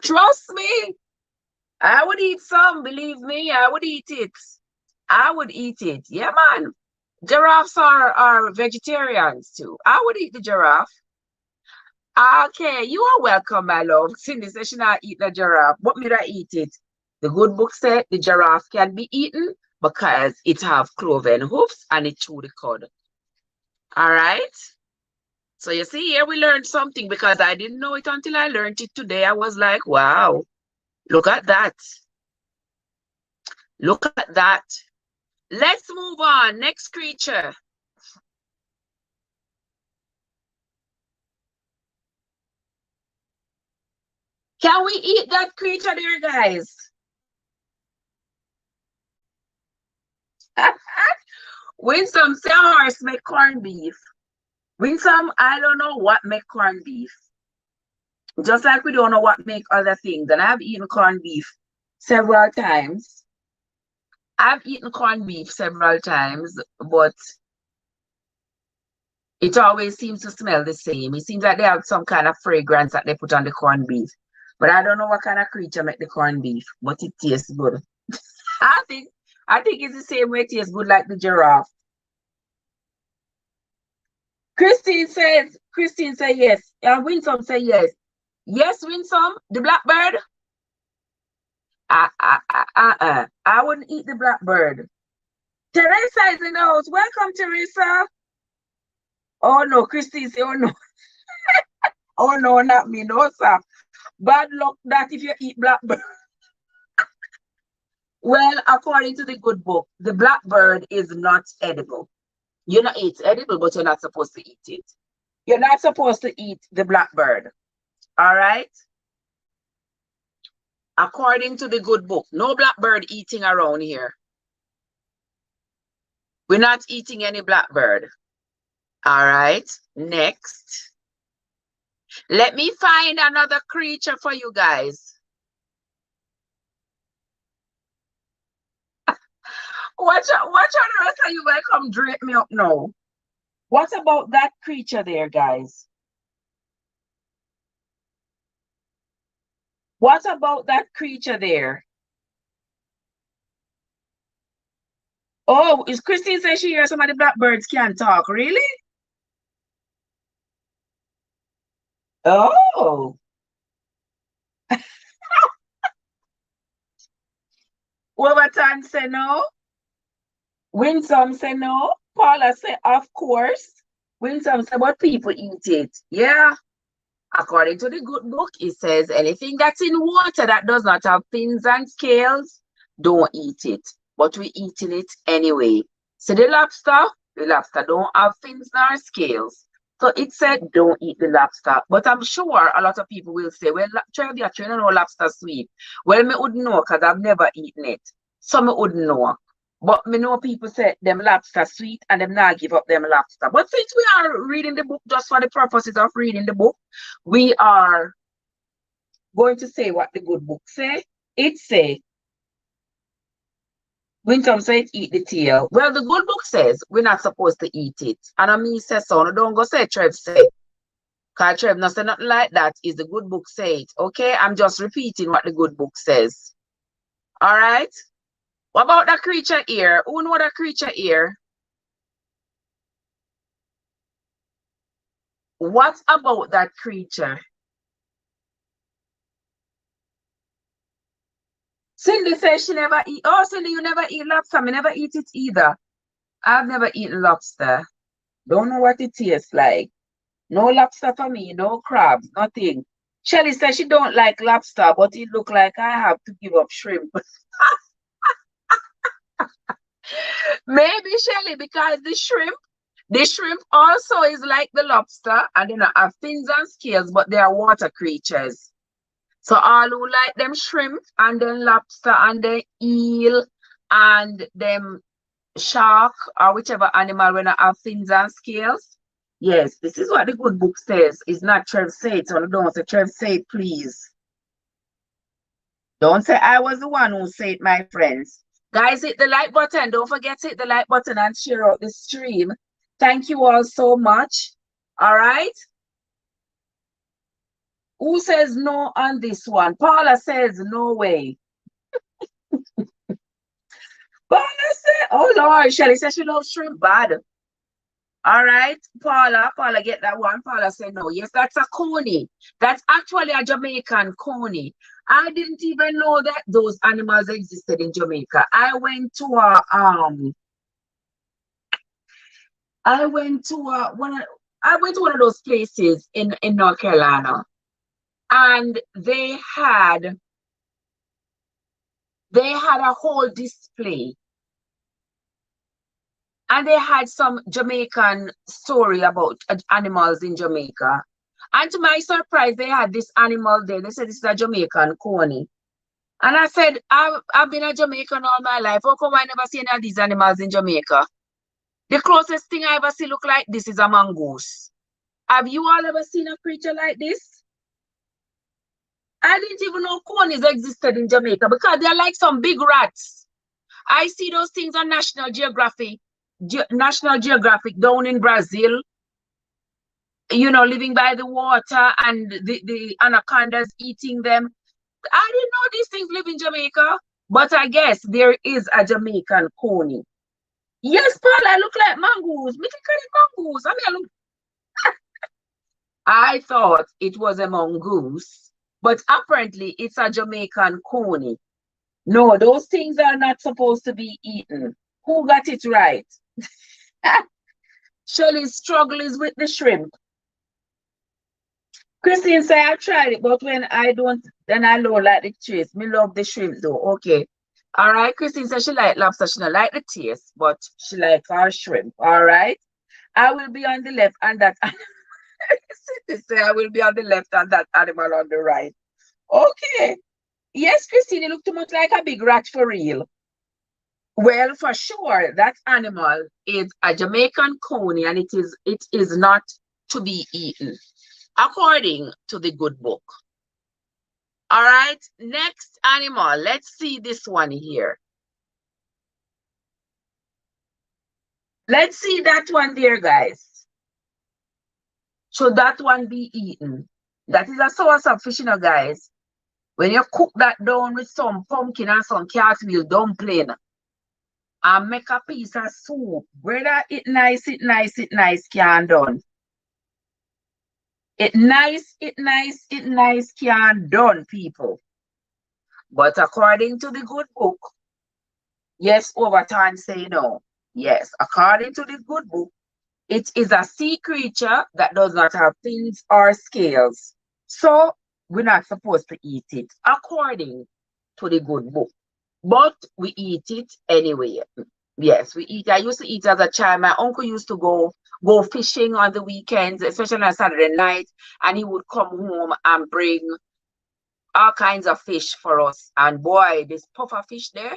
Trust me. I would eat some, believe me, I would eat it. I would eat it. Yeah, man. Giraffes are vegetarians too. I would eat the giraffe. Okay, you are welcome, my love. Cindy says she not eat the giraffe. But me I eat it. The good book said the giraffe can be eaten because it have cloven hoofs and it chew the cud. All right. So you see here we learned something because I didn't know it until I learned it today. I was like, wow, look at that. Look at that. Let's move on. Next creature. Can we eat that creature there, guys? Winsome say horse make corned beef. Winsome, I don't know what make corned beef. Just like we don't know what make other things. And I've eaten corned beef several times. I've eaten corned beef several times, but it always seems to smell the same. It seems like they have some kind of fragrance that they put on the corned beef. But I don't know what kind of creature make the corned beef, but it tastes good. I think it's the same way it tastes good like the giraffe. Christine says yes. And Winsome say yes. Yes, Winsome, the blackbird. I wouldn't eat the blackbird. Teresa is in the house. Welcome, Teresa. Oh no, Christine say, oh no. Oh no, not me, no, sir. Bad luck that if you eat blackbird. Well, according to the good book, the blackbird is not edible. You know it's edible, but you're not supposed to eat it. You're not supposed to eat the blackbird. All right? According to the good book, no blackbird eating around here. We're not eating any blackbird. All right, next. Let me find another creature for you guys. Watch out the rest of you will come drape me up now. What about that creature there, guys? What about that creature there? Oh, is Christine saying she hears some of the blackbirds can't talk? Really? Oh. Overton say no. Winsome say no. Paula say of course. Winsome say but people eat it. Yeah. According to the good book, it says anything that's in water that does not have fins and scales, don't eat it. But we're eating it anyway. So the lobster don't have fins nor scales. So it said don't eat the lobster. But I'm sure a lot of people will say, well, Trev, you don't know lobster sweet. Well, me wouldn't know because I've never eaten it. So me wouldn't know. But me know people say them lobster sweet and them not give up them lobster. But since we are reading the book just for the purposes of reading the book, we are going to say what the good book say. It say, Winsome says eat the tail. Well, the good book says we're not supposed to eat it. And I mean say so. No, don't go say Trev say. Because Trev not say nothing like that. Is the good book say it. Okay? I'm just repeating what the good book says. All right? What about that creature here? Who know that creature here? What about that creature? Cindy says she never eat. Oh, Cindy, you never eat lobster. I never eat it either. I've never eaten lobster. Don't know what it tastes like. No lobster for me, no crabs, nothing. Shelly says she don't like lobster, but it look like I have to give up shrimp. Maybe Shelly, because the shrimp also is like the lobster, and they don't have fins and scales, but they are water creatures. So all who like them shrimp and then lobster and then eel and them shark or whichever animal when I have fins and scales. Yes, this is what the good book says. It's not Trev say it, so don't say Trev say it, please. Don't say I was the one who said it, my friends. Guys, hit the like button. Don't forget to hit the like button and share out the stream. Thank you all so much. All right. Who says no on this one? Paula says no way. Paula said, oh Lord, Shelly said she loves shrimp bad. All right, Paula, get that one. Paula said no. Yes, that's a coney. That's actually a Jamaican coney. I didn't even know that those animals existed in Jamaica. I went to one of those places in North Carolina, and they had a whole display, and they had some Jamaican story about animals in Jamaica. And to my surprise, they had this animal there. They said this is a Jamaican coney. And I said, I've been a Jamaican all my life. How come I never seen any of these animals in Jamaica? The closest thing I ever see look like this is a mongoose. Have you all ever seen a creature like this? I didn't even know conies existed in Jamaica because they're like some big rats. I see those things on National Geographic down in Brazil, you know, living by the water and the anacondas eating them. I didn't know these things live in Jamaica, but I guess there is a Jamaican coney. Yes, Paul, I look like mongoose. Me think it's mongoose. I thought it was a mongoose, but apparently it's a Jamaican coney. No, those things are not supposed to be eaten. Who got it right? Shirley's struggle is with the shrimp. Christine said, I've tried it, but when I don't, then I don't like the taste. Me love the shrimp though. Okay. All right. Christine said she like lobster. She don't like the taste, but she like our shrimp. All right. I will be on the left and that. Say I will be on the left and that animal on the right. Okay. Yes, Christine, it looked too much like a big rat for real. Well, for sure, that animal is a Jamaican coney, and it is not to be eaten, according to the good book. All right, next animal. Let's see this one here. Let's see that one there, guys. Should that one be eaten? That is a source of fish, you know, guys. When you cook that down with some pumpkin and some cartwheel dumpling and make a piece of soup, brother, it nice, can done. It nice, can done, people. But according to the good book, yes, Overton say no. Yes, according to the good book, it is a sea creature that does not have fins or scales. So we're not supposed to eat it, according to the good book. But we eat it anyway. Yes, we eat. I used to eat as a child. My uncle used to go fishing on the weekends, especially on Saturday night, and he would come home and bring all kinds of fish for us. And boy, this puffer fish there,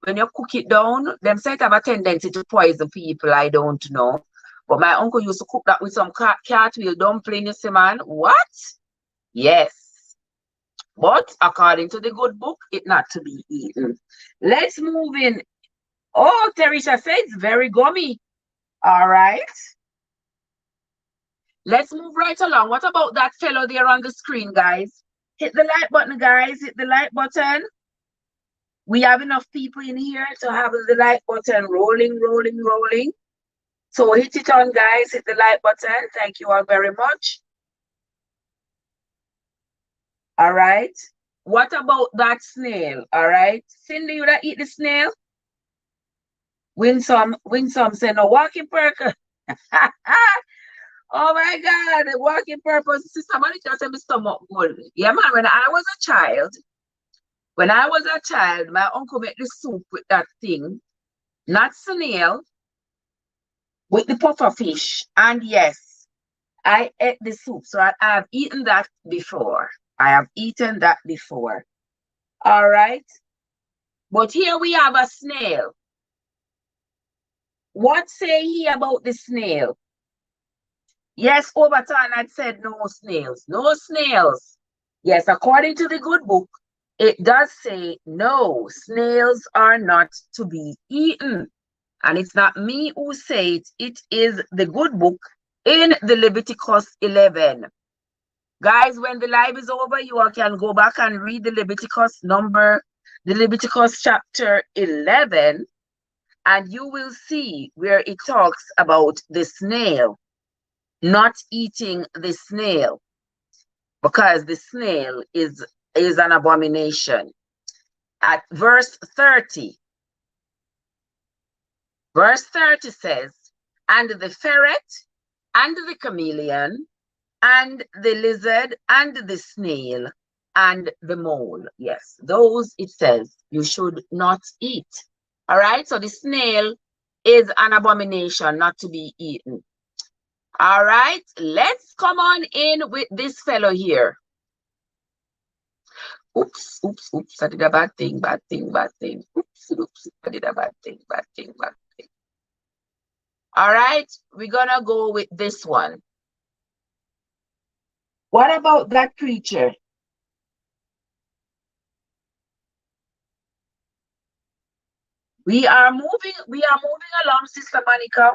when you cook it down, them say it have a tendency to poison people. I don't know. But my uncle used to cook that with some cartwheel dumpling, you see, man. What? Yes. But according to the good book, it's not to be eaten. Let's move in. Oh, Terisha says it's very gummy. All right. Let's move right along. What about that fellow there on the screen, guys? Hit the like button, guys. Hit the like button. We have enough people in here to have the like button rolling. So hit it on, guys. Hit the like button. Thank you all very much. All right. What about that snail? All right. Cindy, you that eat the snail? Winsome say no walking purpose. Oh my God, the walking purpose. Sister Monica said my stomach good. Yeah, man, when I was a child, my uncle made the soup with that thing. Not snail, with the puffer fish. And yes, I ate the soup. So I have eaten that before. All right. But here we have a snail. What say he about the snail? Yes, Overton had said no snails. No snails. Yes, according to the good book, it does say no, snails are not to be eaten. And it's not me who say it. It is the good book in the Leviticus 11. Guys, when the live is over, you all can go back and read the Leviticus the Leviticus chapter 11, and you will see where it talks about the snail, not eating the snail, because the snail is an abomination. At verse 30 says, and the ferret, and the chameleon, and the lizard, and the snail, and the mole. Yes, those it says you should not eat. All right, so the snail is an abomination, not to be eaten. All right, let's come on in with this fellow here. Oops, oops, oops, I did a bad thing, bad thing, bad thing. Oops, oops, I did a bad thing, bad thing, bad thing. All right, we're gonna go with this one. What about that creature? We are moving along, Sister Monica.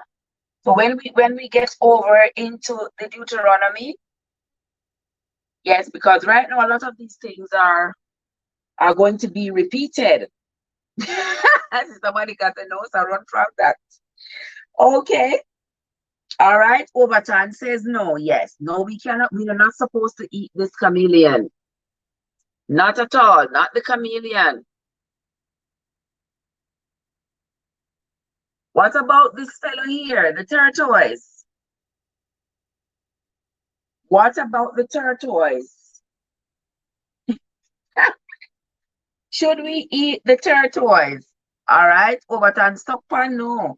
So when we get over into the Deuteronomy, yes, because right now a lot of these things are going to be repeated. Sister Monica said, no, so run from that. Okay. All right. Overton says no. Yes. No, we cannot. We are not supposed to eat this chameleon. Not at all. Not the chameleon. What about this fellow here, the tortoise? What about the tortoise? Should we eat the tortoise? All right. Overton, stop on no.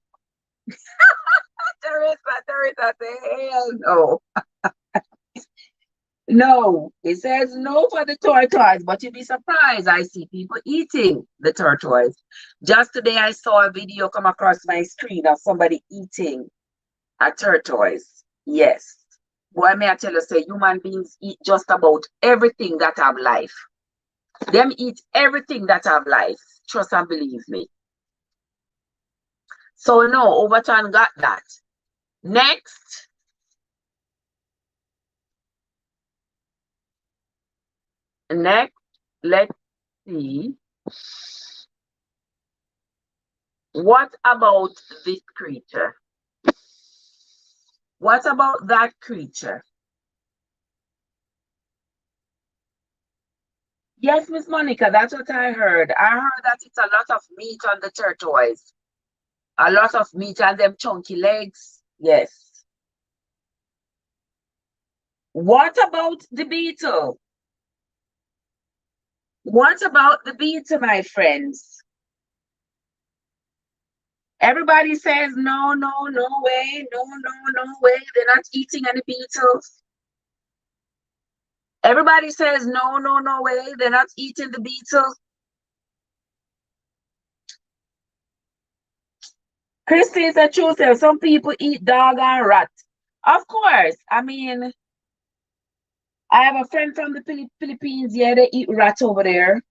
Teresa, say hell no. No, it says no for the tortoise, but you'd be surprised. I see people eating the tortoise. Just today, I saw a video come across my screen of somebody eating a tortoise. Yes. Boy, may I tell you, say human beings eat just about everything that have life. Them eat everything that have life. Trust and believe me. So no, Overton got that. Next. Next, let's see. What about this creature? What about that creature? Yes, Miss Monica, that's what I heard. I heard that it's a lot of meat on the tortoise. A lot of meat and them chunky legs. Yes. What about the beetle? What about the beetle, my friends? Everybody says, no, no, no way, no, no, no way. They're not eating any beetles. Everybody says, no, no, no way. They're not eating the beetles. Christy is a true self. Some people eat dog and rat. Of course. I mean, I have a friend from the Philippines. Yeah, they eat rat over there.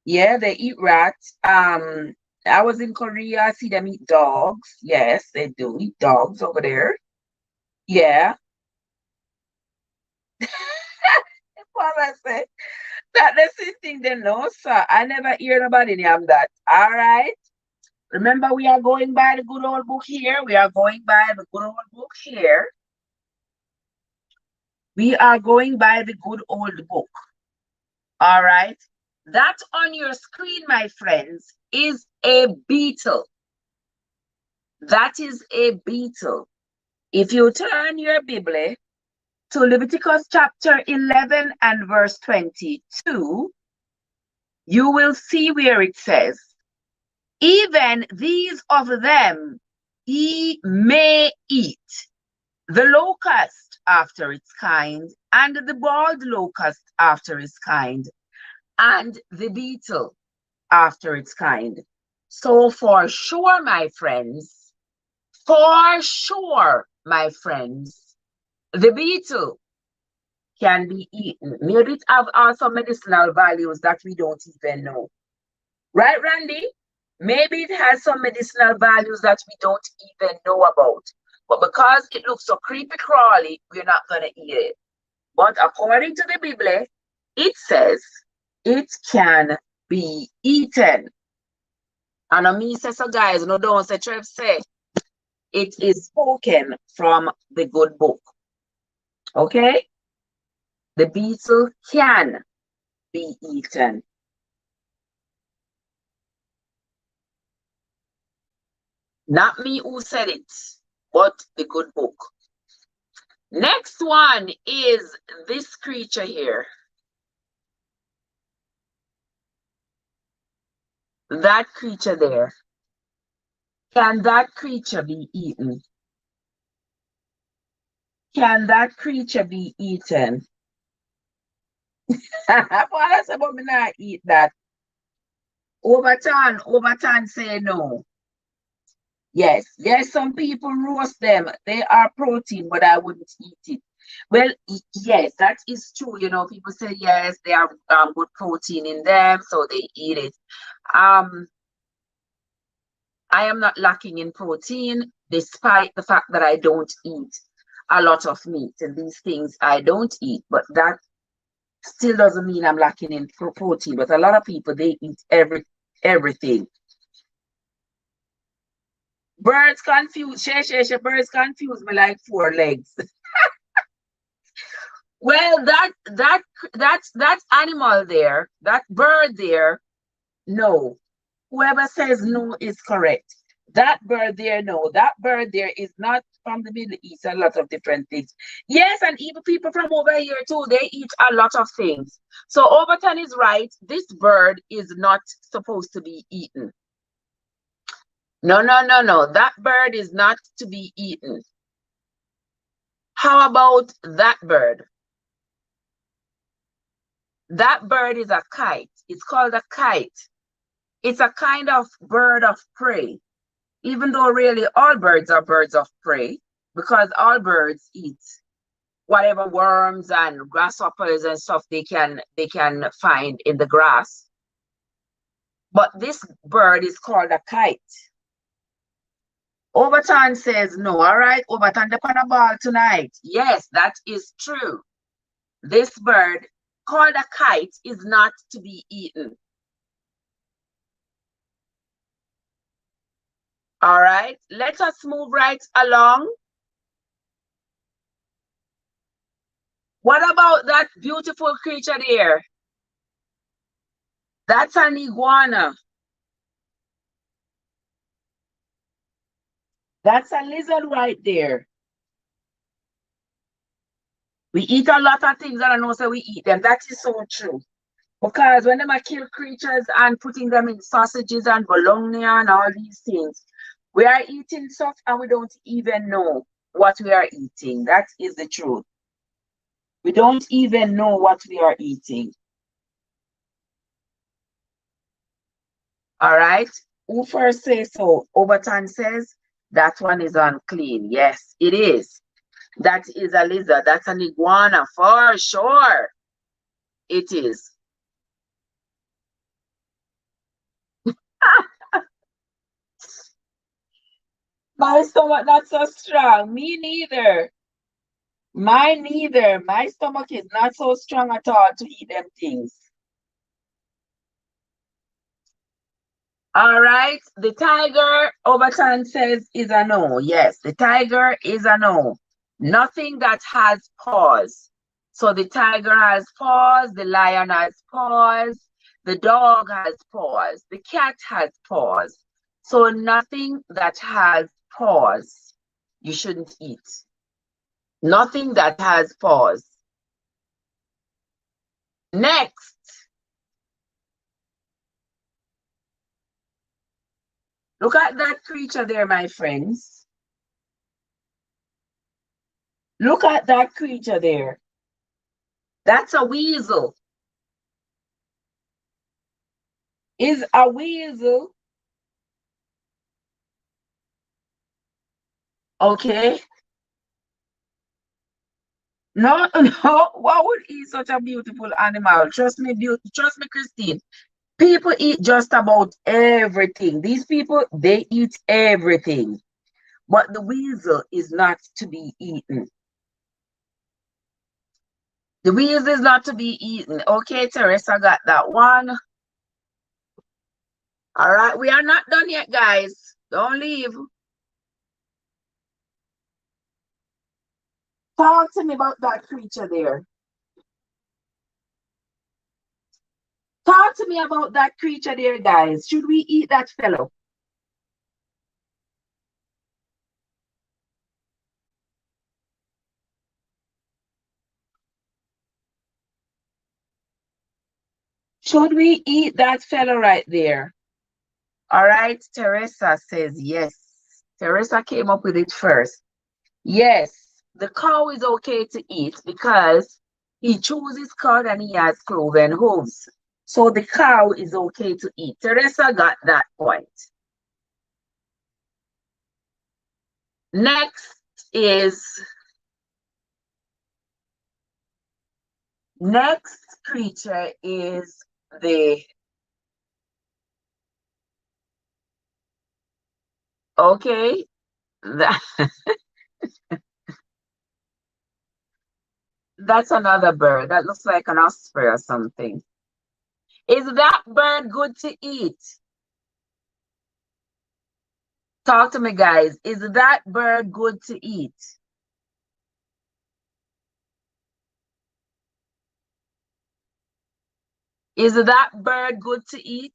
Yeah, they eat rat. I was in Korea. I see them eat dogs. Yes, they do eat dogs over there. Yeah. What I say? That the same thing they know, sir. I never hear nobody name that. All right. Remember, we are going by the good old book here. We are going by the good old book here. We are going by the good old book. All right. That on your screen, my friends, is a beetle. That is a beetle. If you turn your Bible to Leviticus chapter 11 and verse 22, you will see where it says, even these of them ye may eat, the locust after its kind, and the bald locust after its kind, and the beetle after its kind. So for sure, my friends, the beetle can be eaten. Maybe it have also medicinal values that we don't even know. Right, Randy? Maybe it has some medicinal values that we don't even know about. But because it looks so creepy crawly, we're not going to eat it. But according to the Bible, it says It can be eaten. And I mean, say so guys, no don't say Trev say it is spoken from the good book. Okay? The beetle can be eaten. Not me who said it, but the good book. Next one is this creature here. That creature there. Can that creature be eaten? Can that creature be eaten? I said, but me not eat that. Overton say no. Yes, yes, some people roast them. They are protein, but I wouldn't eat it. Well, yes, that is true. You know, people say yes, they have good protein in them, so they eat it. I am not lacking in protein, despite the fact that I don't eat a lot of meat, and these things I don't eat. But that still doesn't mean I'm lacking in protein. But a lot of people, they eat everything. Birds confuse, birds confuse me like four legs. Well, that animal there, that bird there, no. Whoever says no is correct. That bird there, no. That bird there is not from the Middle East, a lot of different things. Yes, and even people from over here too, they eat a lot of things. So Overton is right. This bird is not supposed to be eaten. No, no, no, no. That bird is not to be eaten. How about that bird? That bird is a kite. It's called a kite. It's a kind of bird of prey, even though really all birds are birds of prey, because all birds eat whatever worms and grasshoppers and stuff they can find in the grass. But this bird is called a kite. Overton says no. All right, Overton, they're on a ball tonight. Yes, that is true. This bird called a kite is not to be eaten. All right, let us move right along. What about that beautiful creature there? That's an iguana. That's a lizard right there. We eat a lot of things that I know so we eat them. That is so true. Because when they kill creatures and putting them in sausages and bologna and all these things, we are eating stuff and we don't even know what we are eating. That is the truth. We don't even know what we are eating. All right. Who first says so? Overton says that one is unclean. Yes, it is. That is a lizard. That's an iguana for sure. It is. My stomach not so strong. Me neither. Mine neither. My stomach is not so strong at all to eat them things. All right. The tiger, Overton says, is a no. Yes, the tiger is a no. Nothing that has paws. So the tiger has paws, the lion has paws, the dog has paws, the cat has paws. So nothing that has paws, you shouldn't eat. Nothing that has paws. Next. Look at that creature there, my friends. Look at that creature there. That's a weasel. Is a weasel. Okay. No, no. What would eat such a beautiful animal? Trust me, Christine. People eat just about everything. These people, they eat everything. But the weasel is not to be eaten. The wheels is not to be eaten. Okay, Teresa got that one. Okay, Teresa got that one. All right, we are not done yet, guys. Don't leave. Talk to me about that creature there. Talk to me about that creature there, guys. Should we eat that fellow? Should we eat that fellow right there? All right, Teresa says yes. Teresa came up with it first. Yes, the cow is okay to eat because he chews his cud and he has cloven hooves. So the cow is okay to eat. Teresa got that point. Next creature is the, okay, that's another bird. That looks like an osprey or something. Is that bird good to eat? Talk to me, guys. Is that bird good to eat? Is that bird good to eat?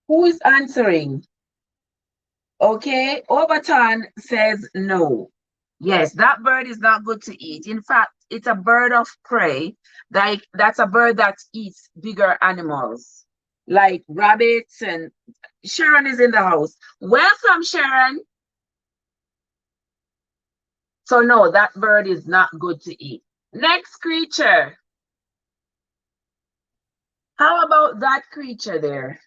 Who is answering? Okay, Overton says no. Yes, that bird is not good to eat. In fact, it's a bird of prey. Like that's a bird that eats bigger animals, like rabbits. And Sharon is in the house. Welcome, Sharon. So no, that bird is not good to eat. Next creature. How about that creature there?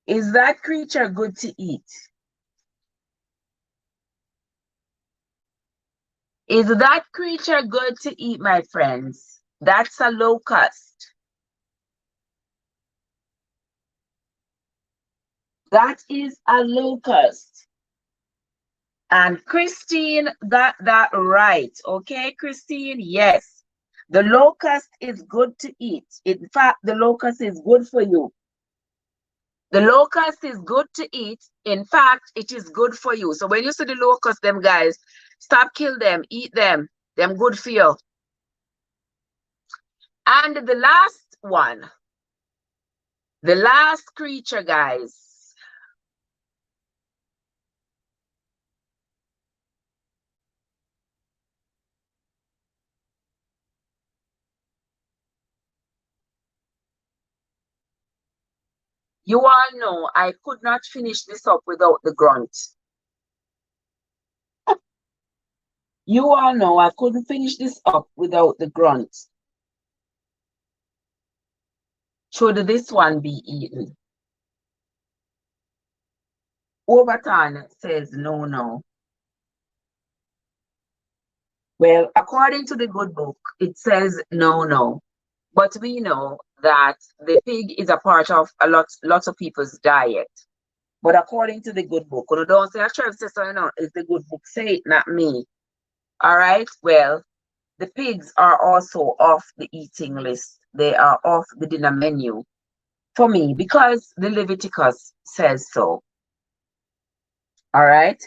Is that creature good to eat? Is that creature good to eat, my friends? That's a locust. That is a locust. And Christine got that right. Okay, Christine? Yes. The locust is good to eat. In fact, the locust is good for you. The locust is good to eat. In fact, it is good for you. So when you see the locust, them guys, stop kill them, eat them. Them good for you. And the last one, the last creature, guys. You all know I could not finish this up without the grunt. You all know I couldn't finish this up without the grunt. Should this one be eaten? Overton says no, no. Well, according to the good book, it says no, no. But we know that the pig is a part of lots of people's diet. But according to the good book, you don't say, Trev says so, it's the good book say it, not me. All right, well, the pigs are also off the eating list. They are off the dinner menu for me because the Leviticus says so. All right,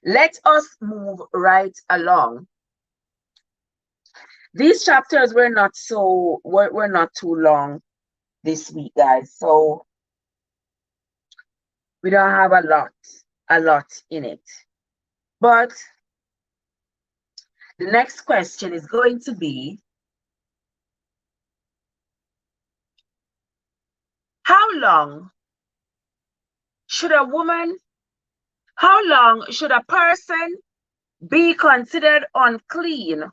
let us move right along. These chapters were not too long this week, guys. So we don't have a lot in it. But the next question is going to be, how long should a person be considered unclean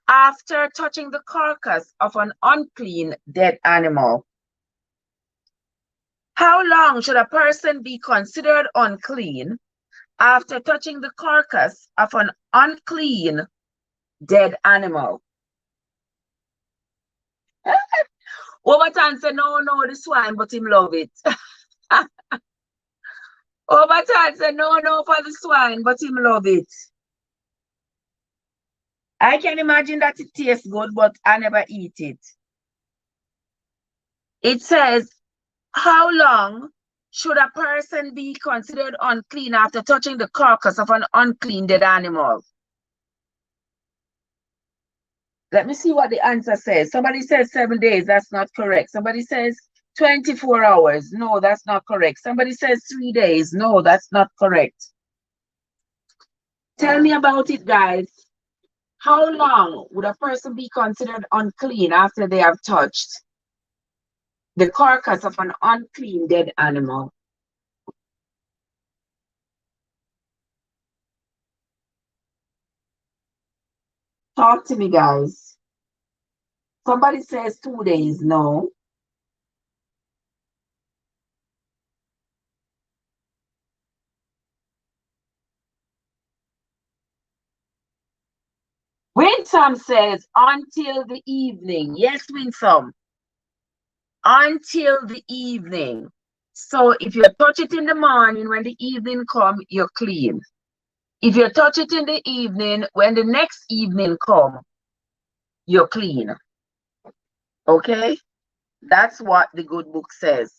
after touching the carcass of an unclean dead animal? How long should a person be considered unclean after touching the carcass of an unclean dead animal? Overton said, no, the swine, but him love it. Overton said, no, for the swine, but him love it. I can imagine that it tastes good, but I never eat it. It says, how long should a person be considered unclean after touching the carcass of an unclean dead animal? Let me see what the answer says. Somebody says 7 days. That's not correct. Somebody says 24 hours. No, that's not correct. Somebody says 3 days. No, that's not correct. Tell me about it, guys. How long would a person be considered unclean after they have touched the carcass of an unclean dead animal? Talk to me, guys. Somebody says 2 days. No. Winsome says until the evening. Yes, Winsome. Until the evening. So if you touch it in the morning, when the evening comes, you're clean. If you touch it in the evening, when the next evening comes, you're clean. Okay? That's what the good book says.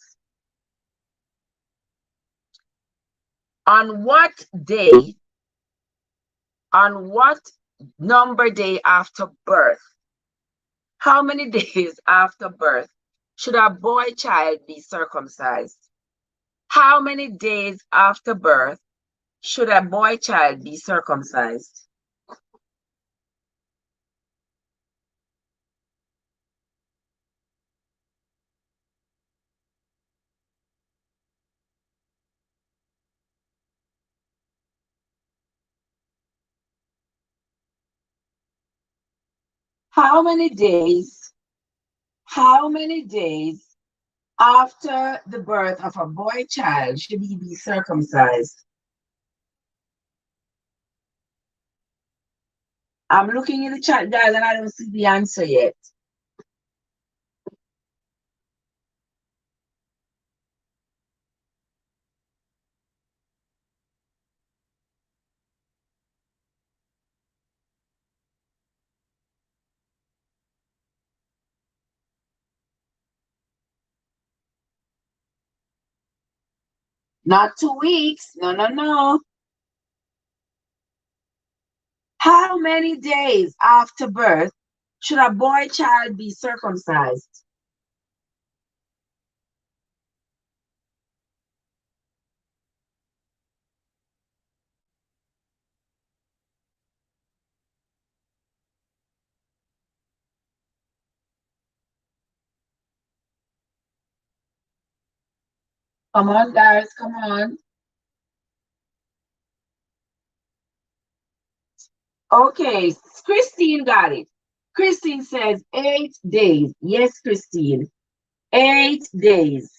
On what day, on what number day after birth, how many days after birth should a boy child be circumcised? How many days after birth should a boy child be circumcised? How many days after the birth of a boy child should he be circumcised? I'm looking in the chat, guys, and I don't see the answer yet. Not 2 weeks. No. How many days after birth should a boy child be circumcised? Come on, guys, come on. Okay, Christine got it. Christine says 8 days. Yes, Christine. 8 days.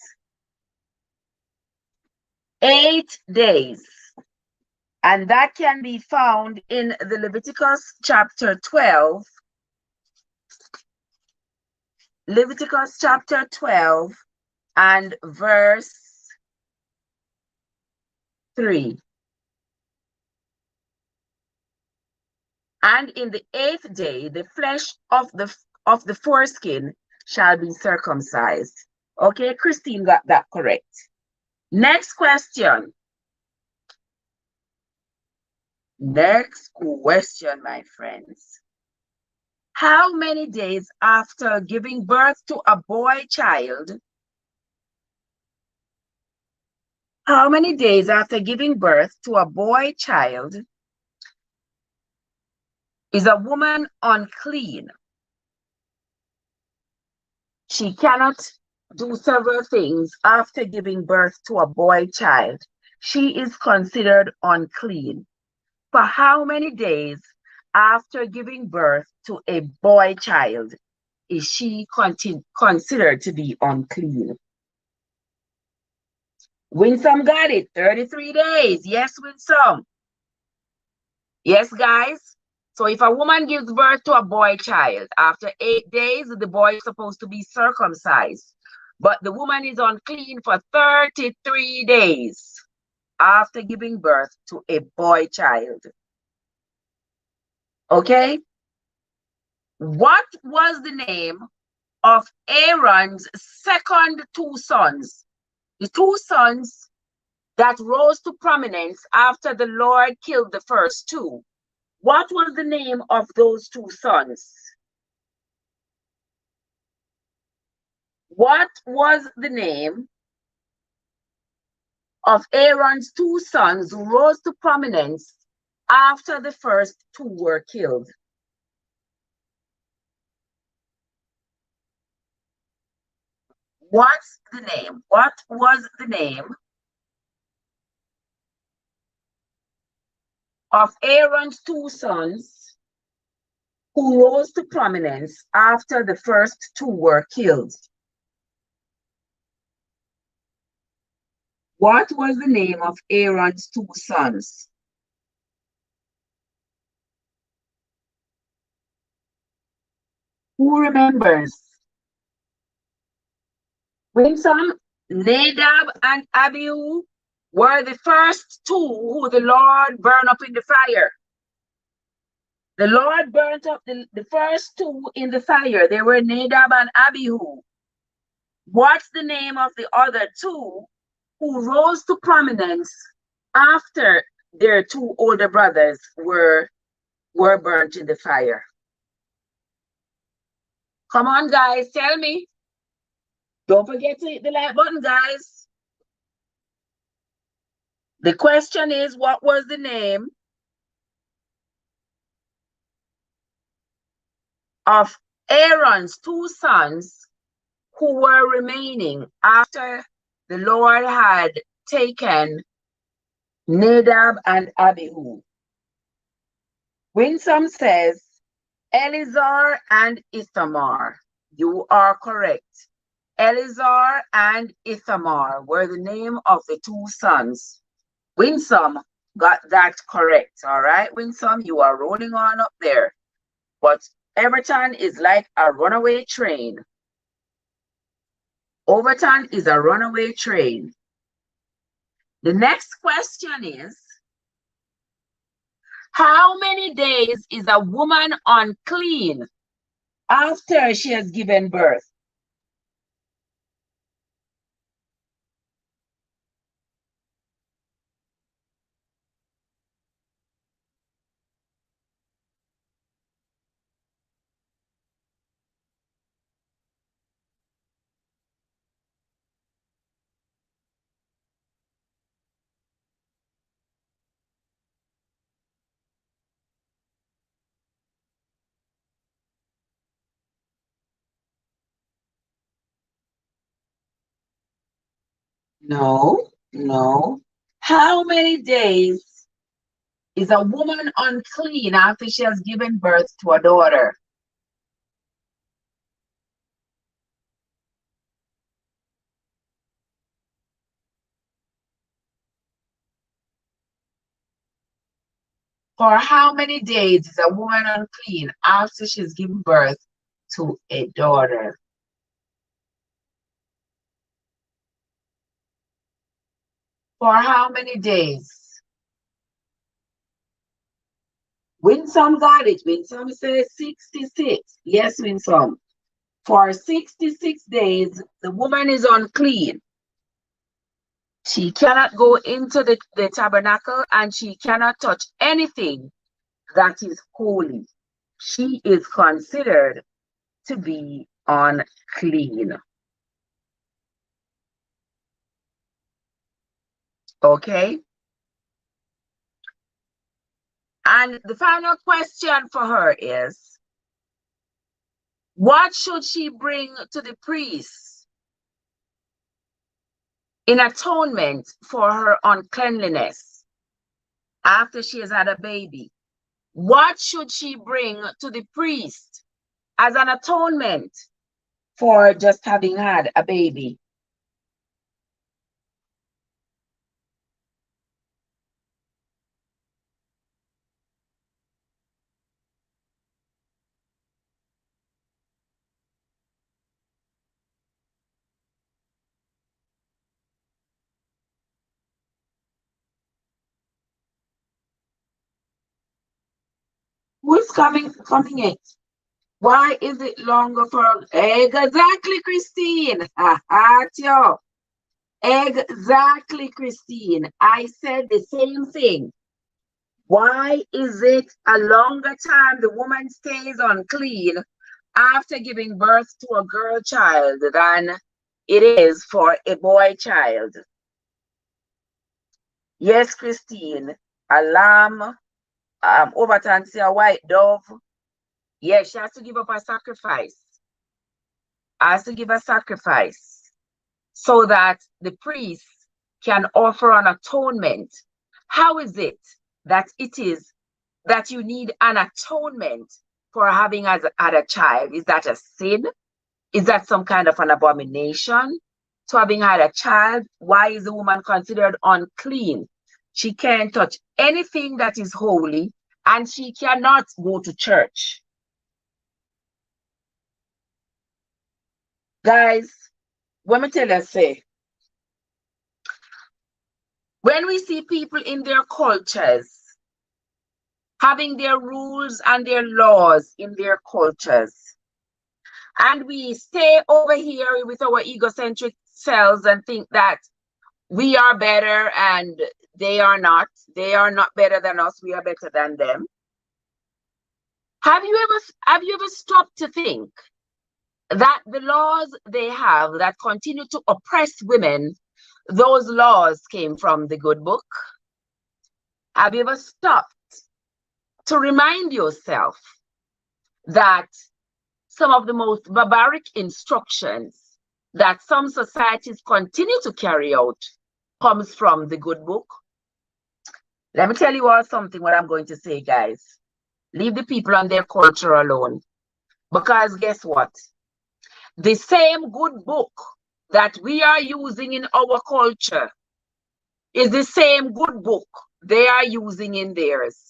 8 days. And that can be found in the Leviticus chapter 12. Leviticus chapter 12 and verse 3. And in the 8th day, the flesh of the foreskin shall be circumcised. Okay, Christine got that correct. Next question. Next question, my friends. How many days after giving birth to a boy child? How many days after giving birth to a boy child is a woman unclean? She cannot do several things after giving birth to a boy child. She is considered unclean. For how many days after giving birth to a boy child is she considered to be unclean? Winsome got it. 33 days. Yes, Winsome. Yes, guys. So if a woman gives birth to a boy child, after 8 days, the boy is supposed to be circumcised. But the woman is unclean for 33 days after giving birth to a boy child. Okay? What was the name of Aaron's second two sons? The two sons that rose to prominence after the Lord killed the first two. What was the name of those two sons? What was the name of Aaron's two sons who rose to prominence after the first two were killed? What's the name? What was the name of Aaron's two sons who rose to prominence after the first two were killed? What was the name of Aaron's two sons? Who remembers? Winsome, Nadab, and Abihu were the first two who the Lord burned up in the fire. The Lord burnt up the first two in the fire. They were Nadab and Abihu. What's the name of the other two who rose to prominence after their two older brothers were burnt in the fire? Come on, guys, tell me. Don't forget to hit the like button, guys. The question is, what was the name of Aaron's two sons who were remaining after the Lord had taken Nadab and Abihu? Winsome says Eleazar and Ithamar. You are correct. Eleazar and Ithamar were the name of the two sons. Winsome got that correct. All right, Winsome, you are rolling on up there. But Everton is like a runaway train. Overton is a runaway train. The next question is, how many days is a woman unclean after she has given birth? No, no. How many days is a woman unclean after she has given birth to a daughter? For how many days is a woman unclean after she's given birth to a daughter? For how many days? Winsome got it. Winsome says 66. Yes, Winsome. For 66 days, the woman is unclean. She cannot go into the tabernacle and she cannot touch anything that is holy. She is considered to be unclean. Okay? And the final question for her is, what should she bring to the priest in atonement for her uncleanliness after she has had a baby? What should she bring to the priest as an atonement for just having had a baby? Who is coming in? Why is it longer for exactly, Christine? Yo. Exactly, Christine. I said the same thing. Why is it a longer time the woman stays unclean after giving birth to a girl child than it is for a boy child? Yes, Christine. A lamb, Overton say a white dove. Yes, she has to give up a sacrifice. Has to give a sacrifice so that the priest can offer an atonement. How is it that you need an atonement for having had a child? Is that a sin? Is that some kind of an abomination to having had a child? Why is the woman considered unclean? She can't touch anything that is holy, and she cannot go to church. Guys, let me tell you, say, when we see people in their cultures having their rules and their laws in their cultures, and we stay over here with our egocentric selves and think that we are better and they are not better than us, we are better than them. Have you ever stopped to think that the laws they have that continue to oppress women, those laws came from the good book? Have you ever stopped to remind yourself that some of the most barbaric instructions that some societies continue to carry out comes from the good book? Let me tell you all something, what I'm going to say, guys. Leave the people and their culture alone. Because guess what? The same good book that we are using in our culture is the same good book they are using in theirs.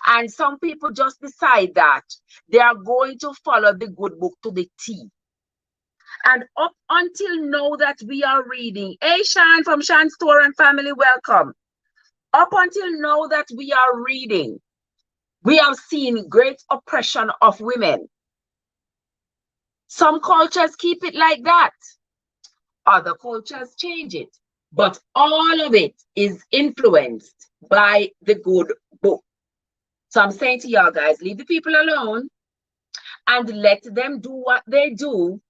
And some people just decide that they are going to follow the good book to the T. And up until now that we are reading, hey Shan from Shan Store and Family, welcome. Up until now that we are reading, we have seen great oppression of women. Some cultures keep it like that. Other cultures change it. But all of it is influenced by the good book. So I'm saying to y'all guys, leave the people alone and let them do what they do.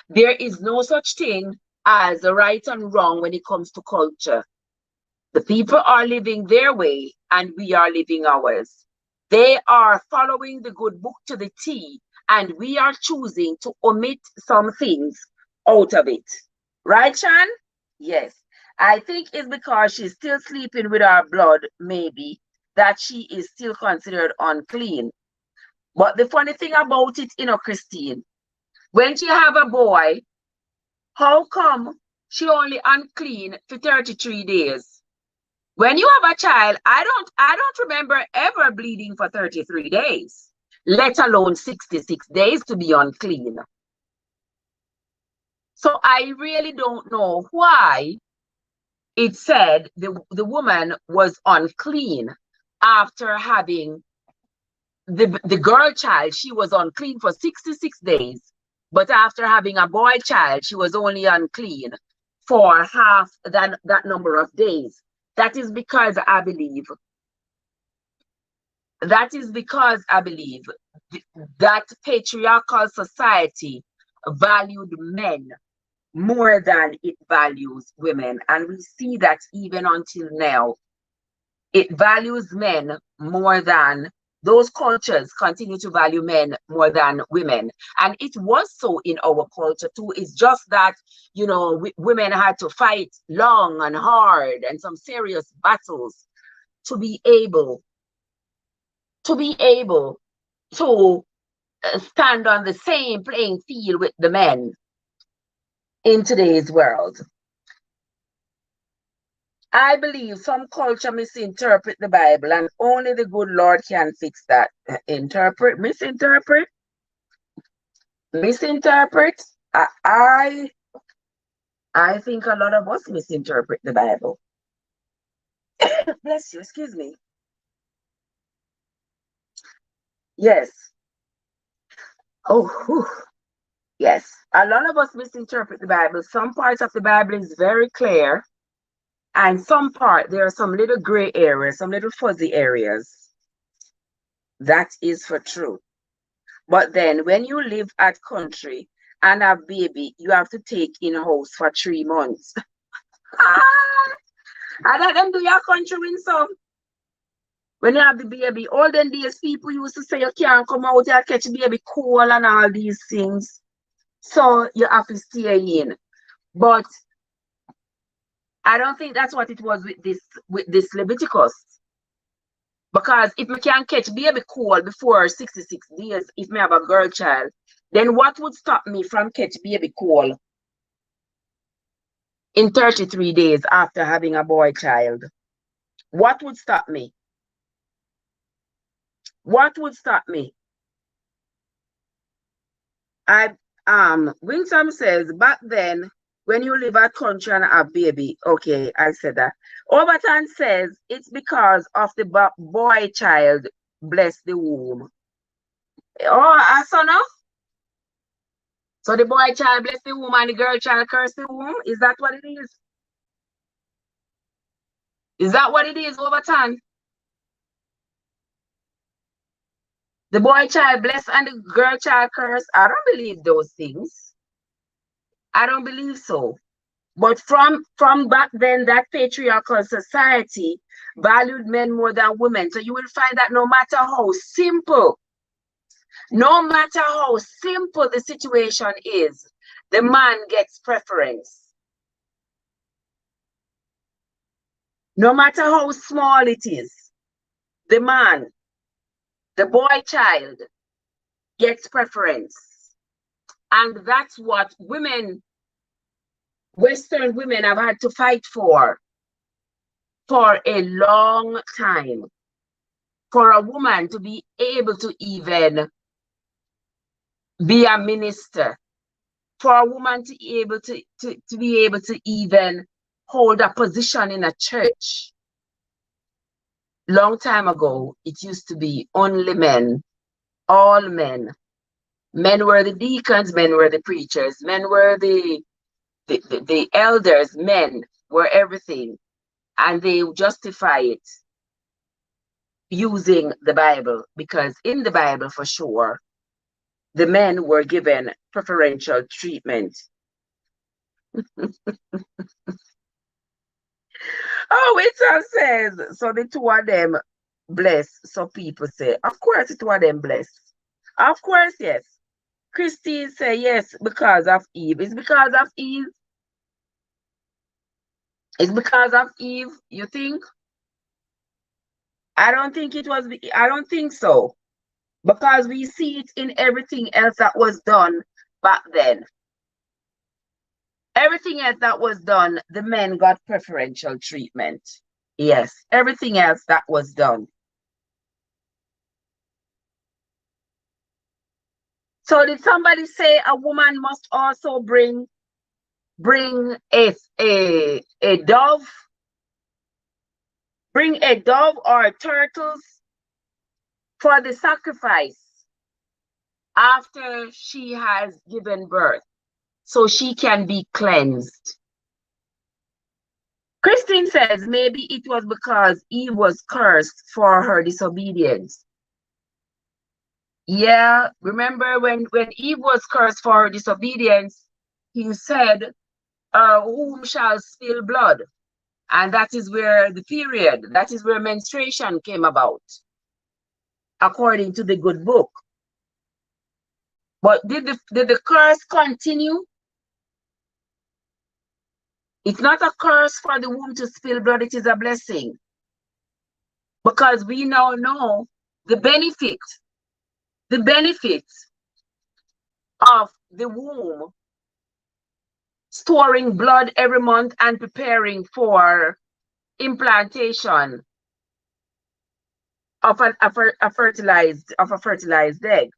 There is no such thing as right and wrong when it comes to culture. The people are living their way and we are living ours. They are following the good book to the T, and we are choosing to omit some things out of it. Right, Shan? Yes. I think it's because she's still sleeping with our blood, maybe, that she is still considered unclean. But the funny thing about it, Christine, when she have a boy, how come she only unclean for 33 days? When you have a child, I don't remember ever bleeding for 33 days, let alone 66 days to be unclean. So I really don't know why it said the woman was unclean after having the girl child. She was unclean for 66 days, but after having a boy child, she was only unclean for half that number of days. That is because I believe that patriarchal society valued men more than it values women. And we see that even until now, it values men more than, those cultures continue to value men more than women. And it was so in our culture too. It's just that, women had to fight long and hard and some serious battles to be able to stand on the same playing field with the men in today's world. I believe some culture misinterpret the Bible, and only the good Lord can fix that. Misinterpret. I think a lot of us misinterpret the Bible. Bless you, excuse me. Yes. Oh, whew. Yes. A lot of us misinterpret the Bible. Some parts of the Bible is very clear, and some part there are some little gray areas, some little fuzzy areas. That is for true. But then when you live at country and have baby, you have to take in house for 3 months. Ah, and let them do your country win some. When you have the baby, olden days people used to say you can't come out, you catch baby cold and all these things. So you have to stay in. But I don't think that's what it was with this Leviticus. Because if me can catch baby cold before 66 days, if me have a girl child, then what would stop me from catch baby cold in 33 days after having a boy child? What would stop me? What would stop me? Winsome says back then when you live at country and have baby, okay, I said that. Overton says it's because of the boy child bless the womb. Oh, son of? So the boy child bless the womb and the girl child curse the womb? Is that what it is? Is that what it is, Overton? The boy child bless and the girl child curse? I don't believe those things. I don't believe so. But from back then, that patriarchal society valued men more than women. So you will find that no matter how simple the situation is, the man gets preference. No matter how small it is, the man, the boy child, gets preference. And that's what Western women have had to fight for a long time. For a woman to be able to even be a minister, for a woman to be able to even hold a position in a church. Long time ago, it used to be only men, all men. Men were the deacons, men were the preachers, men were the elders, men were everything. And they justify it using the Bible, because in the Bible, for sure, the men were given preferential treatment. Oh, it says, so the two of them bless. So people say, of course, the two of them bless. Of course, yes. Christine say, yes, because of Eve. It's because of Eve. It's because of Eve, you think? I don't think so. Because we see it in everything else that was done back then. Everything else that was done, the men got preferential treatment. Yes, everything else that was done. So did somebody say a woman must also bring a dove? Bring a dove or turtles for the sacrifice after she has given birth, so she can be cleansed. Christine says maybe it was because Eve was cursed for her disobedience. Yeah, remember when Eve was cursed for her disobedience, he said, whom shall spill blood? And that is where the period, that is where menstruation came about, according to the good book. But did the curse continue? It's not a curse for the womb to spill blood, it is a blessing. Because we now know the benefits of the womb storing blood every month and preparing for implantation of a fertilized egg.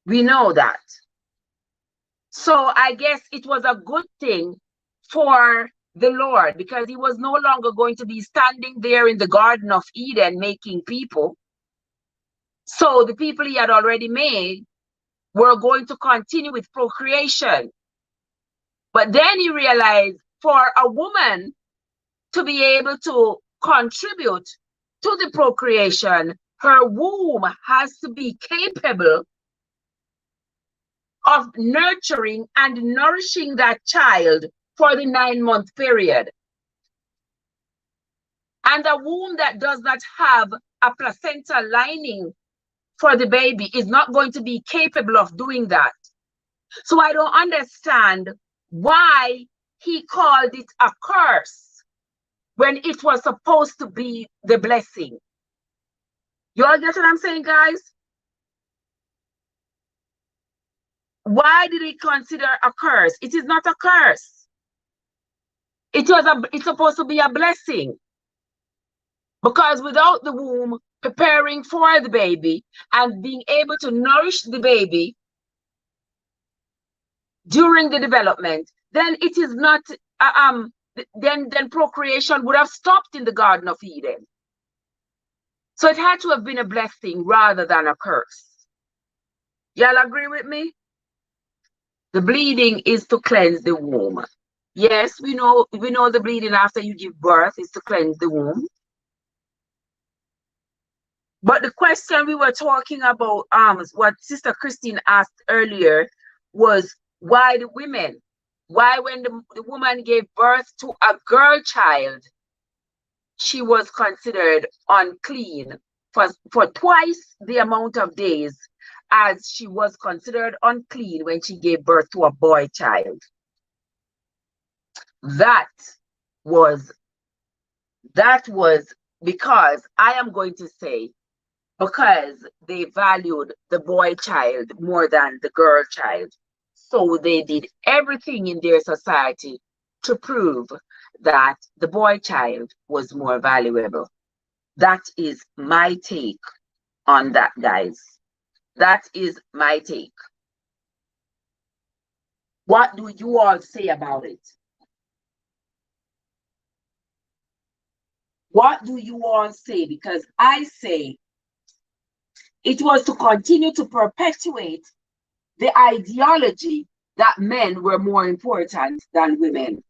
We know that. So I guess it was a good thing for the Lord, because he was no longer going to be standing there in the Garden of Eden making people. So the people he had already made were going to continue with procreation. But then he realized for a woman to be able to contribute to the procreation, her womb has to be capable of nurturing and nourishing that child for the 9-month period. And a womb that does not have a placenta lining for the baby is not going to be capable of doing that. So I don't understand why he called it a curse when it was supposed to be the blessing. You all get what I'm saying, guys? Why did he consider a curse? It is not a curse. It's supposed to be a blessing. Because without the womb preparing for the baby and being able to nourish the baby during the development, then it is not, then procreation would have stopped in the Garden of Eden. So it had to have been a blessing rather than a curse. Y'all agree with me? The bleeding is to cleanse the womb. Yes, we know the bleeding after you give birth is to cleanse the womb. But the question we were talking about, what Sister Christine asked earlier, was why the women? Why when the woman gave birth to a girl child, she was considered unclean for twice the amount of days as she was considered unclean when she gave birth to a boy child? That was because I am going to say, because they valued the boy child more than the girl child. So they did everything in their society to prove that the boy child was more valuable. That is my take on that, guys. That is my take. What do you all say about it? What do you all say? Because I say it was to continue to perpetuate the ideology that men were more important than women.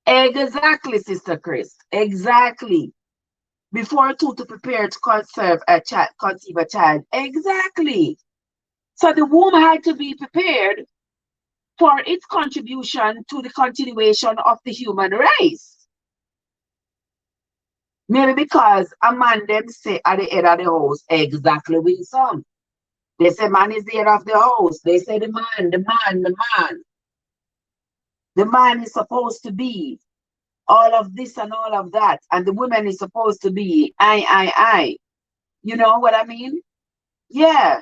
Exactly, Sister Chris. Exactly. Before to prepare to conceive a child. Exactly. So the womb had to be prepared for its contribution to the continuation of the human race. Maybe because a man them say at the head of the house, exactly with some. They say man is the head of the house. They say the man. The man is supposed to be all of this and all of that. And the woman is supposed to be I. You know what I mean? Yeah.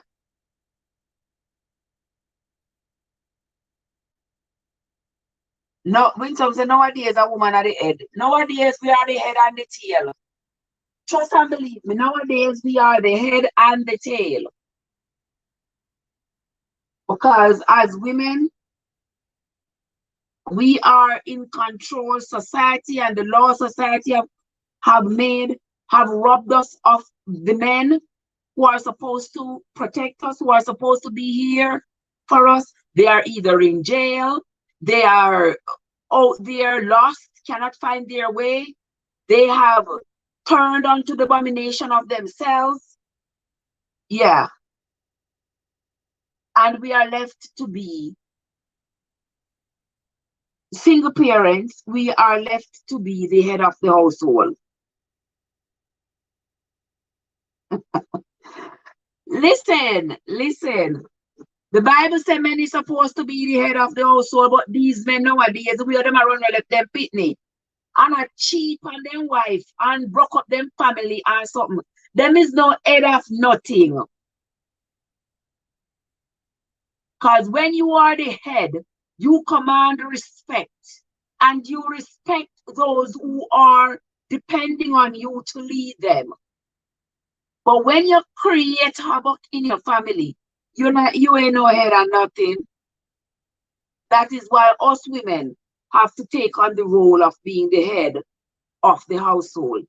No, when some say nowadays a woman at the head. Nowadays we are the head and the tail. Trust and believe me, nowadays we are the head and the tail. Because as women, we are in control. Society and the law society have robbed us of the men who are supposed to protect us, who are supposed to be here for us. They are either in jail, they are out there lost, cannot find their way. They have turned onto the abomination of themselves. Yeah. And we are left to be single parents. We are left to be the head of the household. Listen. The Bible says men is supposed to be the head of the household, but these men nowadays, we are them around and left them pitney. And a cheat on them wife and broke up them family and something. Them is no head of nothing. Because when you are the head, you command respect. And you respect those who are depending on you to lead them. But when you create havoc in your family, you ain't no head or nothing. That is why us women have to take on the role of being the head of the household.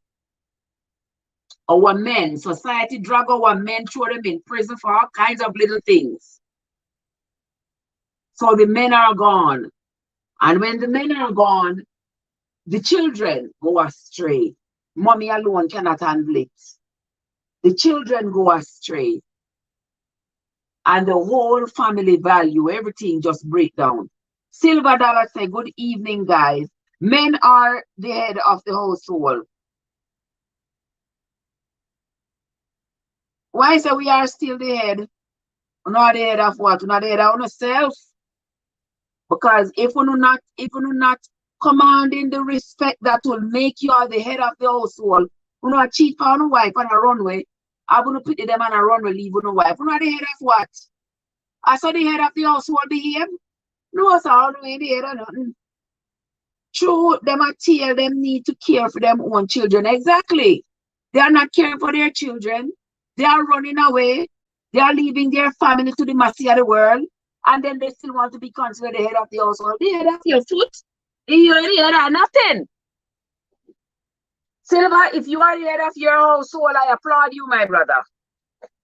Our men, society drag our men, throw them in prison for all kinds of little things. So the men are gone. And when the men are gone, the children go astray. Mommy alone cannot handle it. The children go astray. And the whole family value, everything just break down. Silver Dollar say, good evening, guys. Men are the head of the household. Why say we are still the head? We're not the head of what? We're not the head of ourselves. Because if we're not commanding the respect that will make you are the head of the household, we're not cheat on a wife on a runway. I'm going to put them on a runway, leave on a wife. We're not the head of what? I saw the head of the household behave. No, it's all the way the head of nothing. True, them a tell them need to care for them own children. Exactly. They are not caring for their children. They are running away. They are leaving their family to the mercy of the world. And then they still want to be considered the head of the household. The head of your foot. You're the head of nothing. Silver, if you are the head of your household, I applaud you, my brother.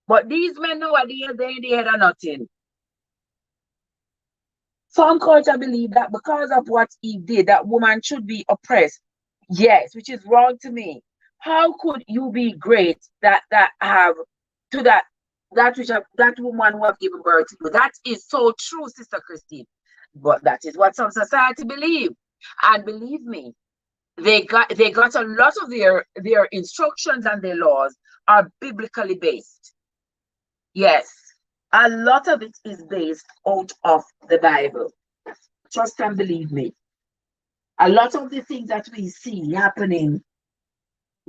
But these men nowadays, they ain't the head of nothing. Some culture believe that because of what he did, that woman should be oppressed. Yes, which is wrong to me. How could you be great that have to that woman who have given birth to you? That is so true, Sister Christine. But that is what some society believe. And believe me, they got a lot of their instructions and their laws are biblically based. Yes. A lot of it is based out of the Bible. Trust and believe me. A lot of the things that we see happening,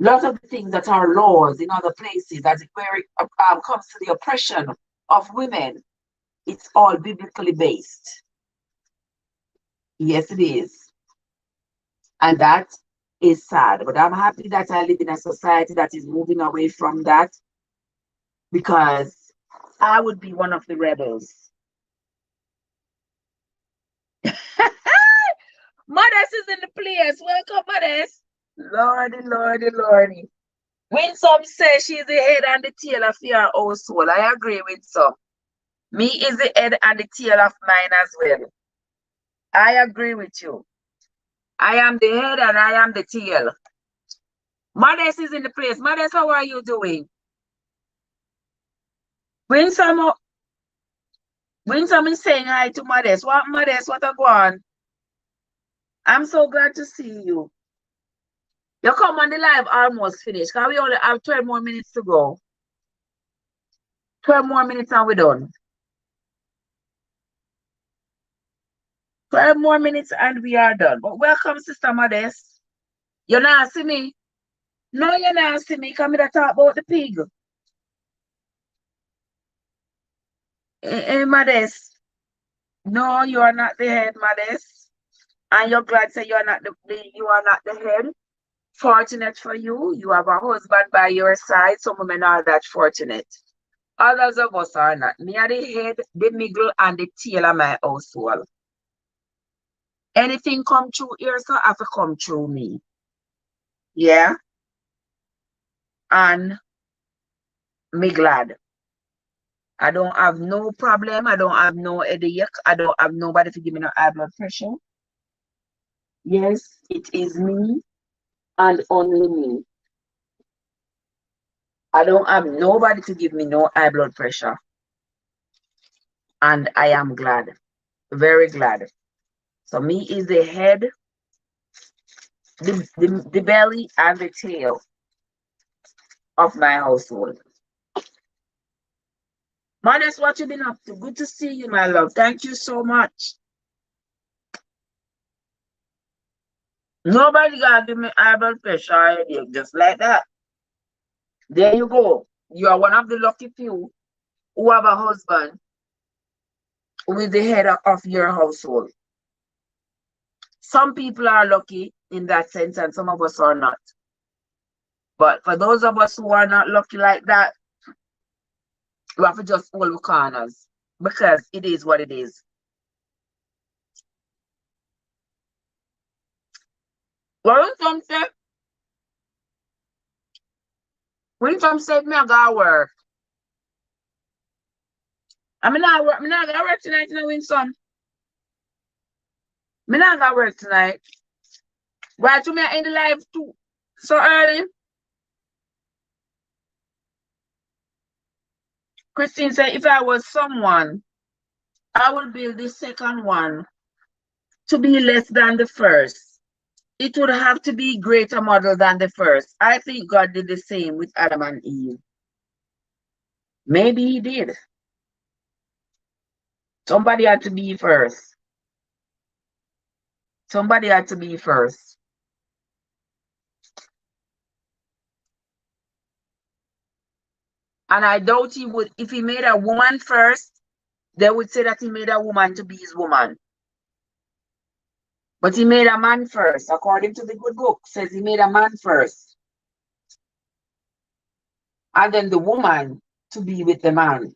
a lot of the things that are laws in other places, as it where it comes to the oppression of women, it's all biblically based. Yes, it is. And that is sad. But I'm happy that I live in a society that is moving away from that, because I would be one of the rebels. Modest is in the place. Welcome, Modest. Lordy, Lordy, Lordy. Winsome says she's the head and the tail of your household. I agree with some. Me is the head and the tail of mine as well. I agree with you. I am the head and I am the tail. Modest is in the place. Modest, how are you doing? Winsome is saying hi to Modest. What, Modest? What a go on? I'm so glad to see you. You come on the live almost finished. Because we only have 12 more minutes to go. 12 more minutes and we're done. 12 more minutes and we are done. But welcome, Sister Modest. You not see me? No, you not see me. Come here to talk about the pig. Modest. No, you are not the head, Modest. And you're glad say you are not the head. Fortunate for you, you have a husband by your side. Some women are that fortunate. Others of us are not. Me are the head, the middle, and the tail of my household. Anything come through here, so have to come through me. Yeah? And me glad. I don't have no problem. I don't have no headache. I don't have nobody to give me no high blood pressure. Yes, it is me and only me. I don't have nobody to give me no high blood pressure. And I am glad. Very glad. So me is the head, the belly, and the tail of my household. Modest, what you been up to? Good to see you, my love. Thank you so much. Nobody got to give me high blood pressure, just like that. There you go. You are one of the lucky few who have a husband who is the head of your household. Some people are lucky in that sense, and some of us are not. But for those of us who are not lucky like that, we have to just hold the corners, because it is what it is. Well, something Winsome said me I gotta work. I'm not work. Me not gotta work tonight, you know, Winsome. Me not gotta work tonight. Why to me I end the live too so early? Christine said if I was someone, I would build the second one to be less than the first. It would have to be greater model than the first. I think God did the same with Adam and Eve. Maybe he did. Somebody had to be first. Somebody had to be first. And I doubt he would, if he made a woman first, they would say that he made a woman to be his woman. But he made a man first, according to the good book, says he made a man first. And then the woman to be with the man.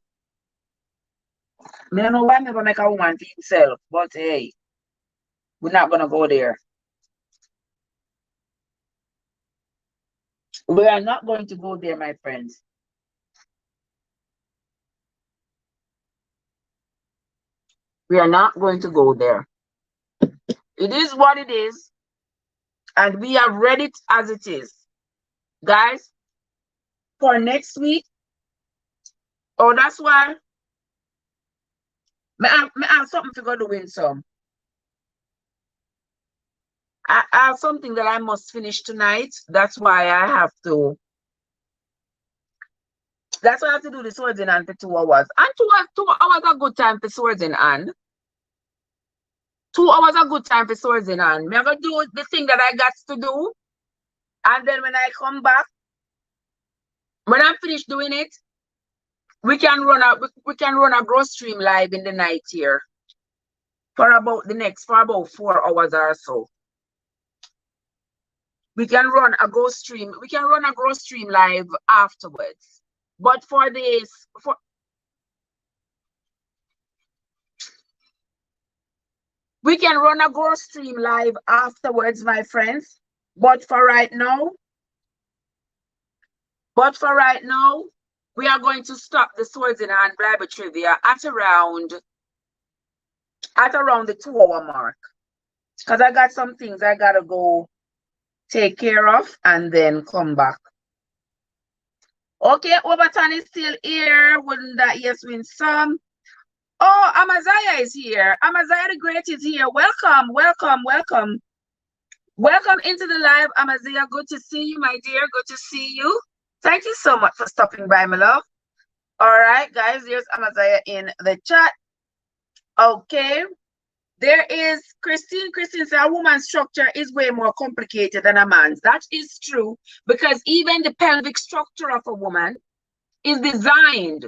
I don't know why I never make a woman for himself, but hey, we're not gonna go there. We are not going to go there, my friends. We are not going to go there. It is what it is, and we have read it as it is. Guys, for next week, oh, that's why I have something to go to win some. I have something that I must finish tonight. That's why I have to. That's why I have to do the swords in hand for 2 hours. And 2 hours a good time for swords in hand. 2 hours a good time for swords in hand. I'm gonna do the thing that I got to do. And then when I come back, when I'm finished doing it, we can run a gross stream live in the night here for about 4 hours or so. We can run a ghost stream. We can run a ghost stream live afterwards. But we can run a ghost stream live afterwards, my friends. But for right now, we are going to stop the Swords in Hand Bible trivia at around the 2-hour mark. Because I got some things I gotta go take care of and then come back. Okay, Overton is still here. Wouldn't that yes win some? Oh, Amaziah is here. Amaziah the Great is here. Welcome, welcome, welcome. Welcome into the live, Amaziah. Good to see you, my dear. Good to see you. Thank you so much for stopping by, my love. All right, guys, there's Amaziah in the chat. Okay. There is Christine. Christine said a woman's structure is way more complicated than a man's. That is true, because even the pelvic structure of a woman is designed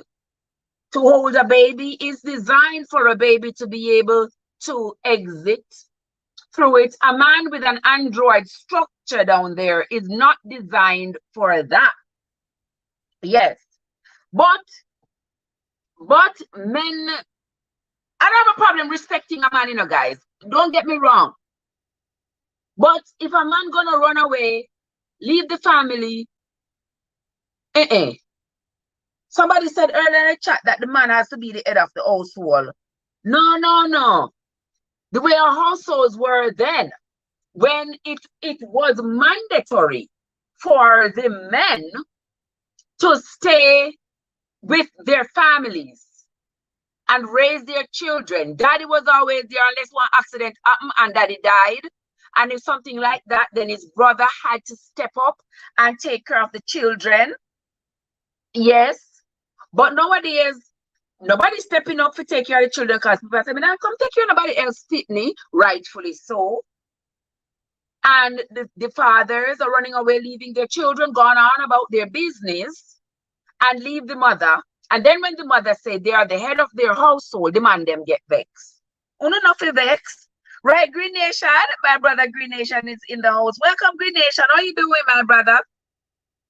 to hold a baby, is designed for a baby to be able to exit through it. A man with an android structure down there is not designed for that. Yes. But men, I don't have a problem respecting a man, you know, guys. Don't get me wrong. But if a man gonna run away, leave the family, Somebody said earlier in the chat that the man has to be the head of the household. No, no, no. The way our households were then, when it was mandatory for the men to stay with their families and raise their children. Daddy was always there unless one accident happened and daddy died. And if something like that, then his brother had to step up and take care of the children. Yes. But nowadays, nobody's stepping up to take care of the children because people say, I come take care of nobody else fit me, rightfully so. And the fathers are running away, leaving their children, gone on about their business, and leave the mother. And then when the mother say they are the head of their household, the man them get vexed. Uno not feel vexed. Right, Green Nation? My brother Green Nation is in the house. Welcome, Green Nation. How you doing, my brother?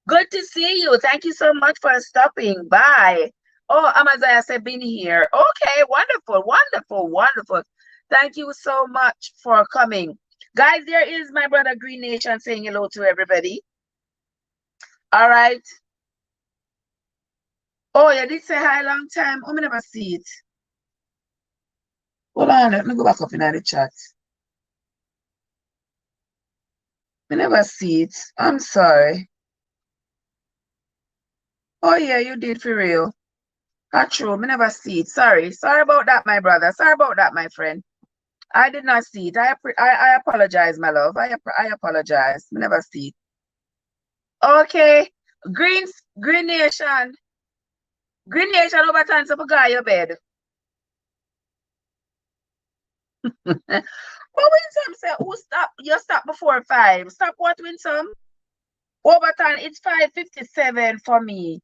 Good to see you. Thank you so much for stopping by. Oh, Amaziah said been here. Okay, wonderful, wonderful, wonderful. Thank you so much for coming. Guys, there is my brother Green Nation saying hello to everybody. All right. Oh, you did say hi long time. Oh, I never see it. Hold on, let me go back up in the chat. I never see it. I'm sorry. Oh yeah, you did for real. That's true. I never see it. Sorry. Sorry about that, my brother. Sorry about that, my friend. I did not see it. I apologize, my love. I apologize. I never see it. Okay. Green Nation. Green Nation over time to forget your bed. But Winsome say, who stop? You stop before 5. Stop what, Winsome? Overtime, it's 5:57 for me.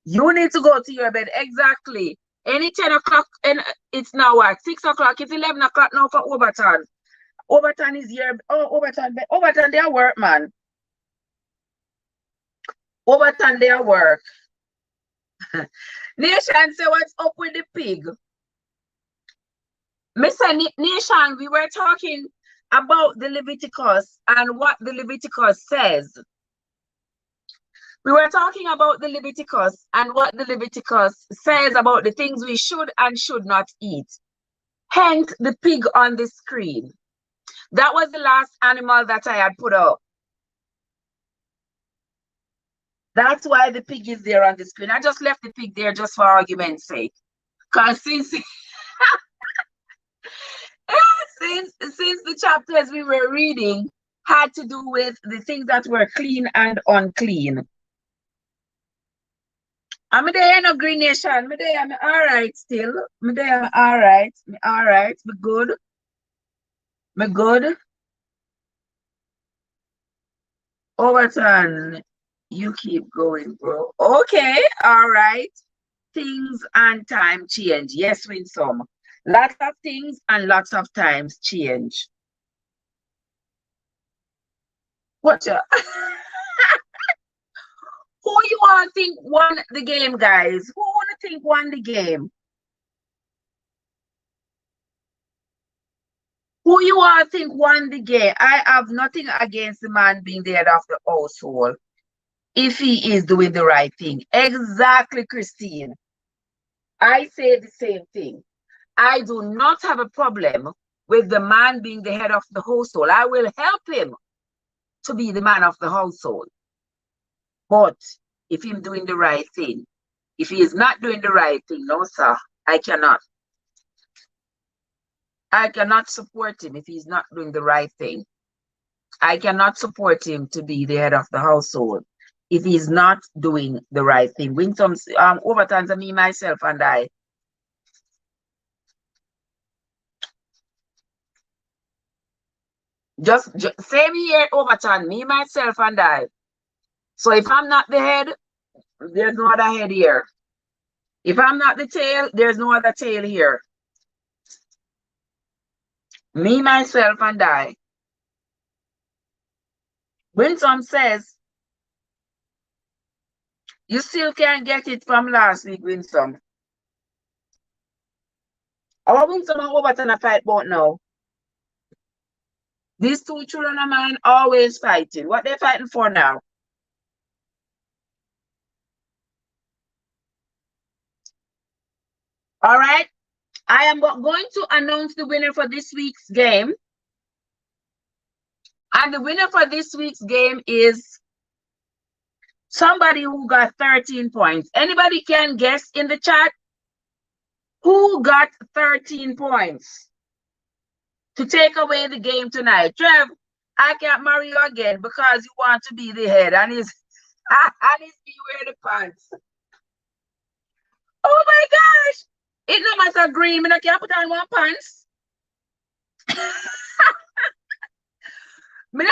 You need to go to your bed. Exactly. Any 10 o'clock, and it's now what? 6 o'clock. It's 11 o'clock now for Overton. Overton is here. Oh, Overton. Overton, they are work, man. Overton, they are work. Nation say, what's up with the pig? Mr. Nation, we were talking about the Leviticus and what the Leviticus says. We were talking about the Leviticus and what the Leviticus says about the things we should and should not eat. Hence, the pig on the screen. That was the last animal that I had put up. That's why the pig is there on the screen. I just left the pig there just for argument's sake. Because since the chapters we were reading had to do with the things that were clean and unclean. I'm there in a Green Nation. I'm there, I'm all right still. I'm there, I'm all right. I'm all right. Me good. Me good. Overton, you keep going, bro. Okay, all right. Things and time change. Yes, Winsome. Lots of things and lots of times change. What you who you all think won the game, guys? Who wanna think won the game? Who you all think won the game? I have nothing against the man being the head of the household if he is doing the right thing. Exactly, Christine. I say the same thing. I do not have a problem with the man being the head of the household. I will help him to be the man of the household. But if he's doing the right thing, if he is not doing the right thing, no, sir, I cannot. I cannot support him if he's not doing the right thing. I cannot support him to be the head of the household if he's not doing the right thing. Winsome overturns me, myself, and I. Just same here, overturn me, myself, and I. So if I'm not the head, there's no other head here. If I'm not the tail, there's no other tail here. Me, myself, and I. Winsome says, you still can't get it from last week, Winsome. Our Winsome and Overton a fight about now. These two children of mine always fighting. What they fighting for now? All right. I am going to announce the winner for this week's game. And the winner for this week's game is somebody who got 13 points. Anybody can guess in the chat who got 13 points to take away the game tonight. Trev, I can't marry you again because you want to be the head and it's me wear the pants. Oh my gosh! It no matter green, I can't put on one pants. I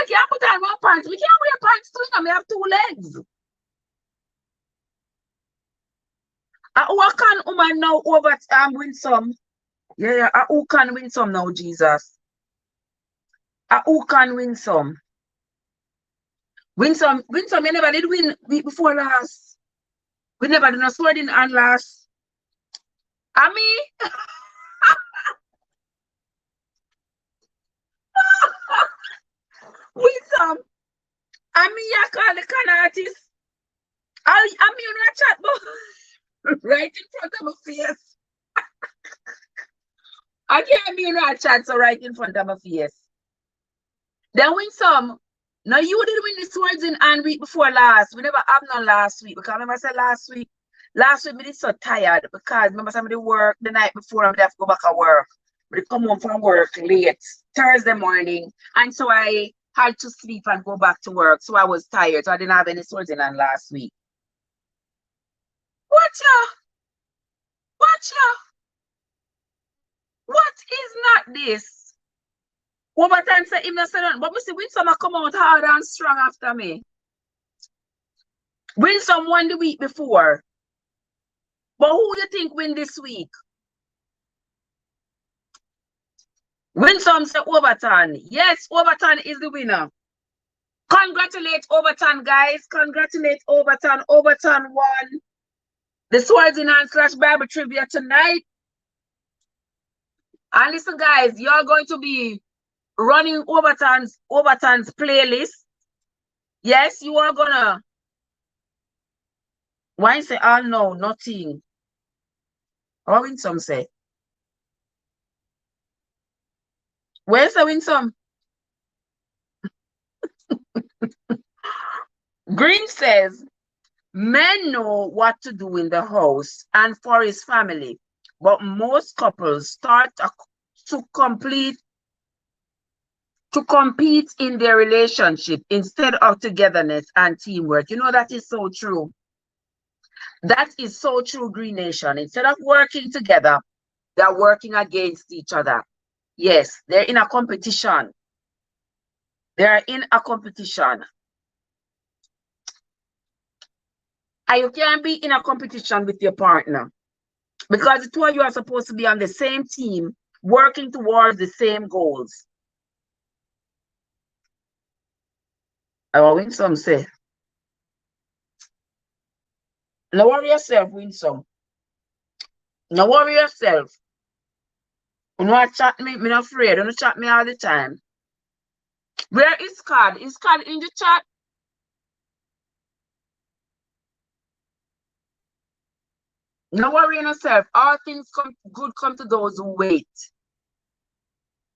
can't put on one pants. We can't wear pants too. I have 2 legs. Who can woman now over win some? Yeah. Who can win some now, Jesus? Who can win some? Win some, you never did win before last. We never did a sword in hand last. I mean, win some. I mean, you call the can artist. I mean, you chat, but Right in front of my face. I can't be in that chat, so right in front of my face. Then win some. Now you did win the swords in hand week before last. We never have none last week. Because remember I said last week me did so tired because remember somebody work the night before and I have to go back to work. But come home from work late Thursday morning. And so I had to sleep and go back to work. So I was tired. So I didn't have any swords in hand last week. Watch ya! Watch ya! What is not this? Over time say him not say nothing. But we see Winsome come out hard and strong after me. Winsome won the week before. But who do you think win this week? Winsome say Overton. Yes, Overton is the winner. Congratulate Overton, guys. Congratulate Overton. Overton won the Swords in Hand / Bible Trivia tonight. And listen, guys, you're going to be running Overton's playlist. Yes, you are gonna. Why say, oh no, nothing. What Winsome say? Where's the Winsome? Green says, men know what to do in the house and for his family, but most couples start to compete in their relationship instead of togetherness and teamwork. You know, that is so true. That is so true, Green Nation. Instead of working together, they're working against each other. Yes, they're in a competition. They're in a competition. And you can't be in a competition with your partner because the two of you are supposed to be on the same team, working towards the same goals. I will win some say. No worry yourself, win some. No worry yourself. You know what chat me? I'm not afraid. Don't chat me all the time. Where is Card? Is Card in the chat? No worry yourself. All things come to those who wait.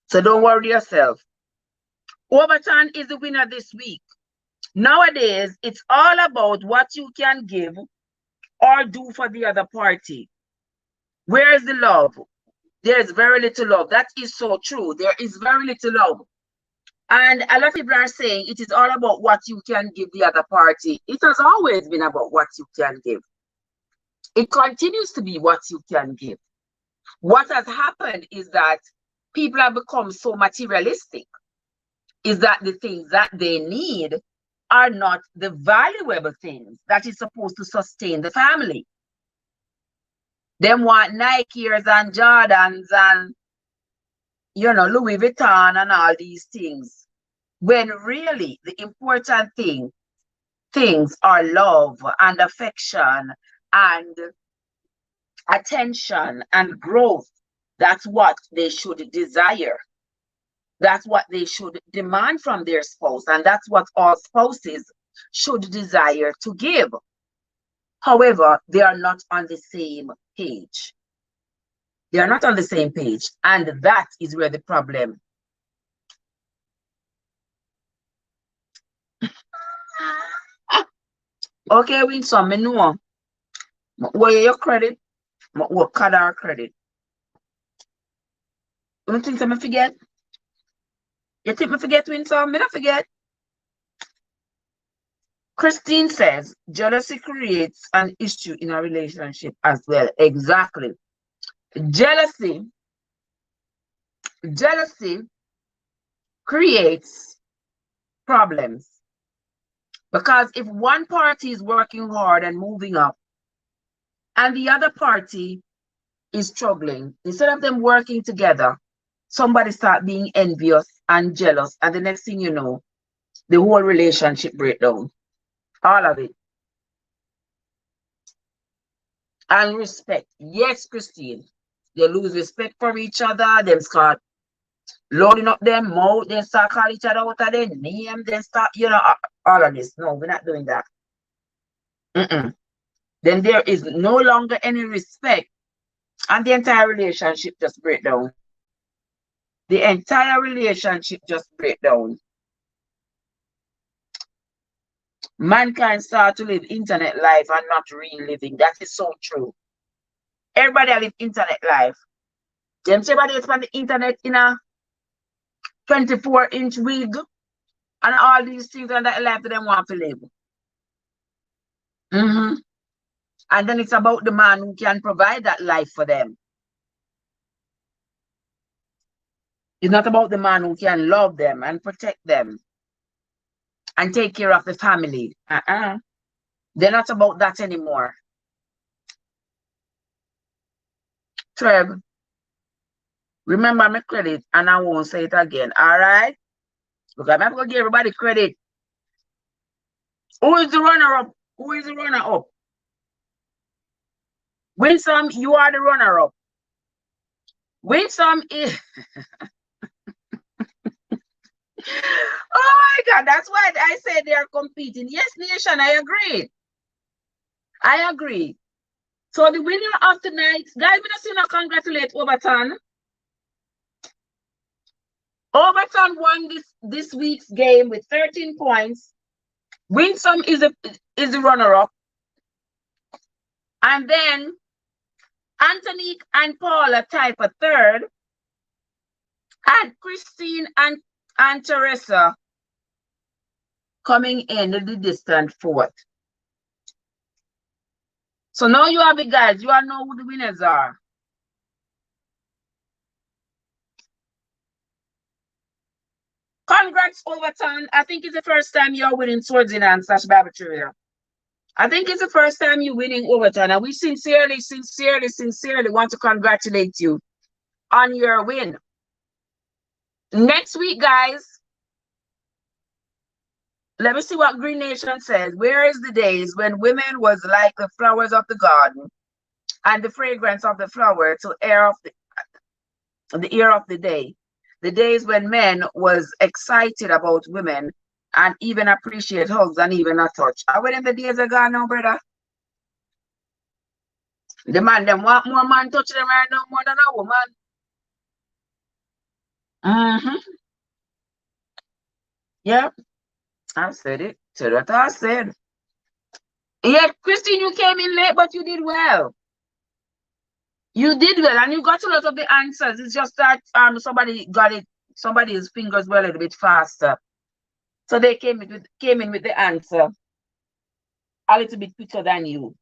So don't worry yourself. Overton is the winner this week. Nowadays, it's all about what you can give or do for the other party. Where is the love? There is very little love. That is so true. There is very little love. And a lot of people are saying it is all about what you can give the other party. It has always been about what you can give. It continues to be what you can give. What has happened is that people have become so materialistic, is that the things that they need are not the valuable things that is supposed to sustain the family. Them want Nikes and Jordans and, you know, Louis Vuitton and all these things. When really the important things are love and affection and attention and growth. That's what they should desire. That's what they should demand from their spouse. And that's what all spouses should desire to give. However, they are not on the same page. They are not on the same page. And that is where the problem. Okay, Winsome, I know. Where your credit? What card our credit? You think I forget? You think I forget, Winsome? I don't forget. Christine says, jealousy creates an issue in a relationship as well. Exactly. Jealousy creates problems. Because if one party is working hard and moving up, and the other party is struggling, instead of them working together, somebody start being envious and jealous, and the next thing you know, the whole relationship break down. All of it. And respect. Yes, Christine. They lose respect for each other. Them start loading up their mouth. They start calling each other out of their name. They start, you know, all of this. No, we're not doing that. then there is no longer any respect, and the entire relationship just break down. The entire relationship just break down. Mankind start to live internet life and not real living. That is so true. Everybody live internet life. Them everybody is on the internet in a 24-inch wig and all these things, and that life that them want to live. And then it's about the man who can provide that life for them. It's not about the man who can love them and protect them and take care of the family. They're not about that anymore. Trev, remember my credit, and I won't say it again. All right? Because I'm going to give everybody credit. Who is the runner-up? Who is the runner-up? Winsome, you are the runner-up. Winsome is... Oh my God, that's why I said they are competing. Yes, Nation, I agree. I agree. So the winner of tonight, guys, we just want to congratulate Overton. Overton won this week's game with 13 points. Winsome is the runner-up. And then Antonique and Paula tie for third. And Christine and Teresa coming in the distant fourth. So now you have it, guys. You all know who the winners are. Congrats, Overton. I think it's the first time you're winning Swords in Hand / Bible Trivia. I think it's the first time you're winning, Overton. And we sincerely want to congratulate you on your win. Next week, guys, let me see what Green Nation says. Where is the days when women was like the flowers of the garden and the fragrance of the flower to air of the ear of the day? The days when men was excited about women and even appreciate hugs and even a touch. Are when the days are gone now, brother? The man them want more man touch them right now more than a woman. Yep. I said it. So that's what I said. Yeah, Christine, you came in late, but you did well. You did well, and you got a lot of the answers. It's just that somebody got it, somebody's fingers were a little bit faster. So they came in with the answer a little bit quicker than you.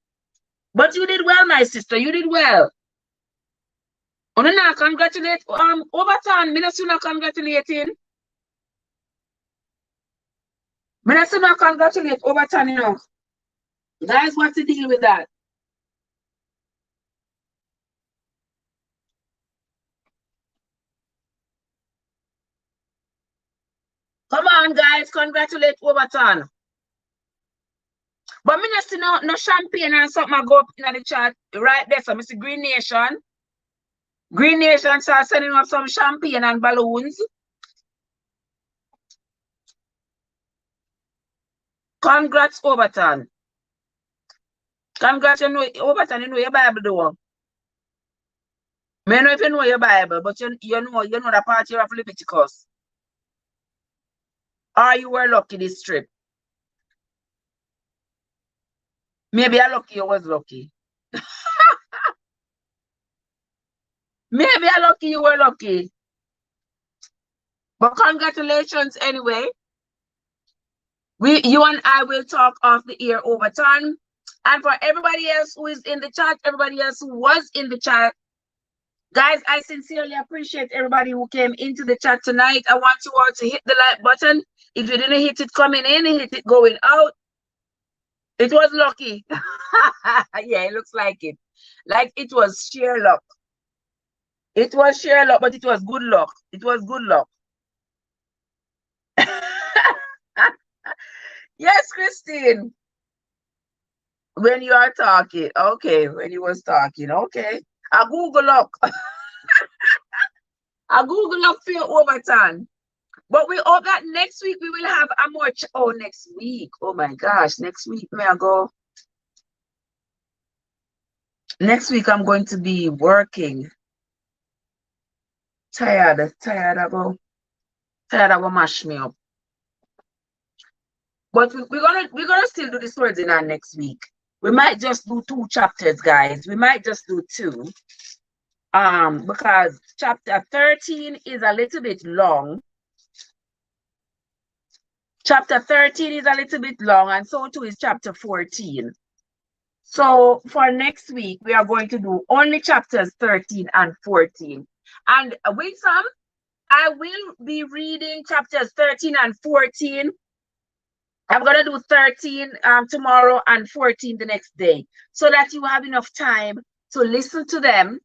But you did well, my sister. You did well. Now congratulate Overton. Minnesota congratulating. Minnesota congratulate Overton, you know. Guys, what's the deal with that? Come on, guys, congratulate Overton. But me not see no champagne and something I go up in the chat right there. So I see Green Nation. Green Nation start sending up some champagne and balloons. Congrats, Overton. Congrats, Overton, you know your Bible though. I know if you know your Bible, but you know the part of Leviticus. Or you were lucky this trip. Maybe I lucky you was lucky. Maybe I lucky you were lucky. But congratulations anyway. You and I will talk off the air Overton. And for everybody else who is in the chat, everybody else who was in the chat, guys, I sincerely appreciate everybody who came into the chat tonight. I want you all to hit the like button. If you didn't hit it coming in, hit it going out. It was lucky. Yeah, it looks like it. Like it was sheer luck. It was sheer luck, but it was good luck. It was good luck. Yes, Christine. When you are talking. Okay, when you was talking. Okay. I Google luck. I Google luck for your Overton. But we hope that next week we will have a more next week. Oh my gosh, next week may I go. Next week I'm going to be working. Tired I go mash me up. But we're gonna still do the stories in our next week. We might just do 2 chapters, guys. We might just do 2. Because chapter 13 is a little bit long. Chapter 13 is a little bit long, and so too is chapter 14. So for next week, we are going to do only chapters 13 and 14. And with some, I will be reading chapters 13 and 14. I'm going to do 13 tomorrow and 14 the next day, so that you have enough time to listen to them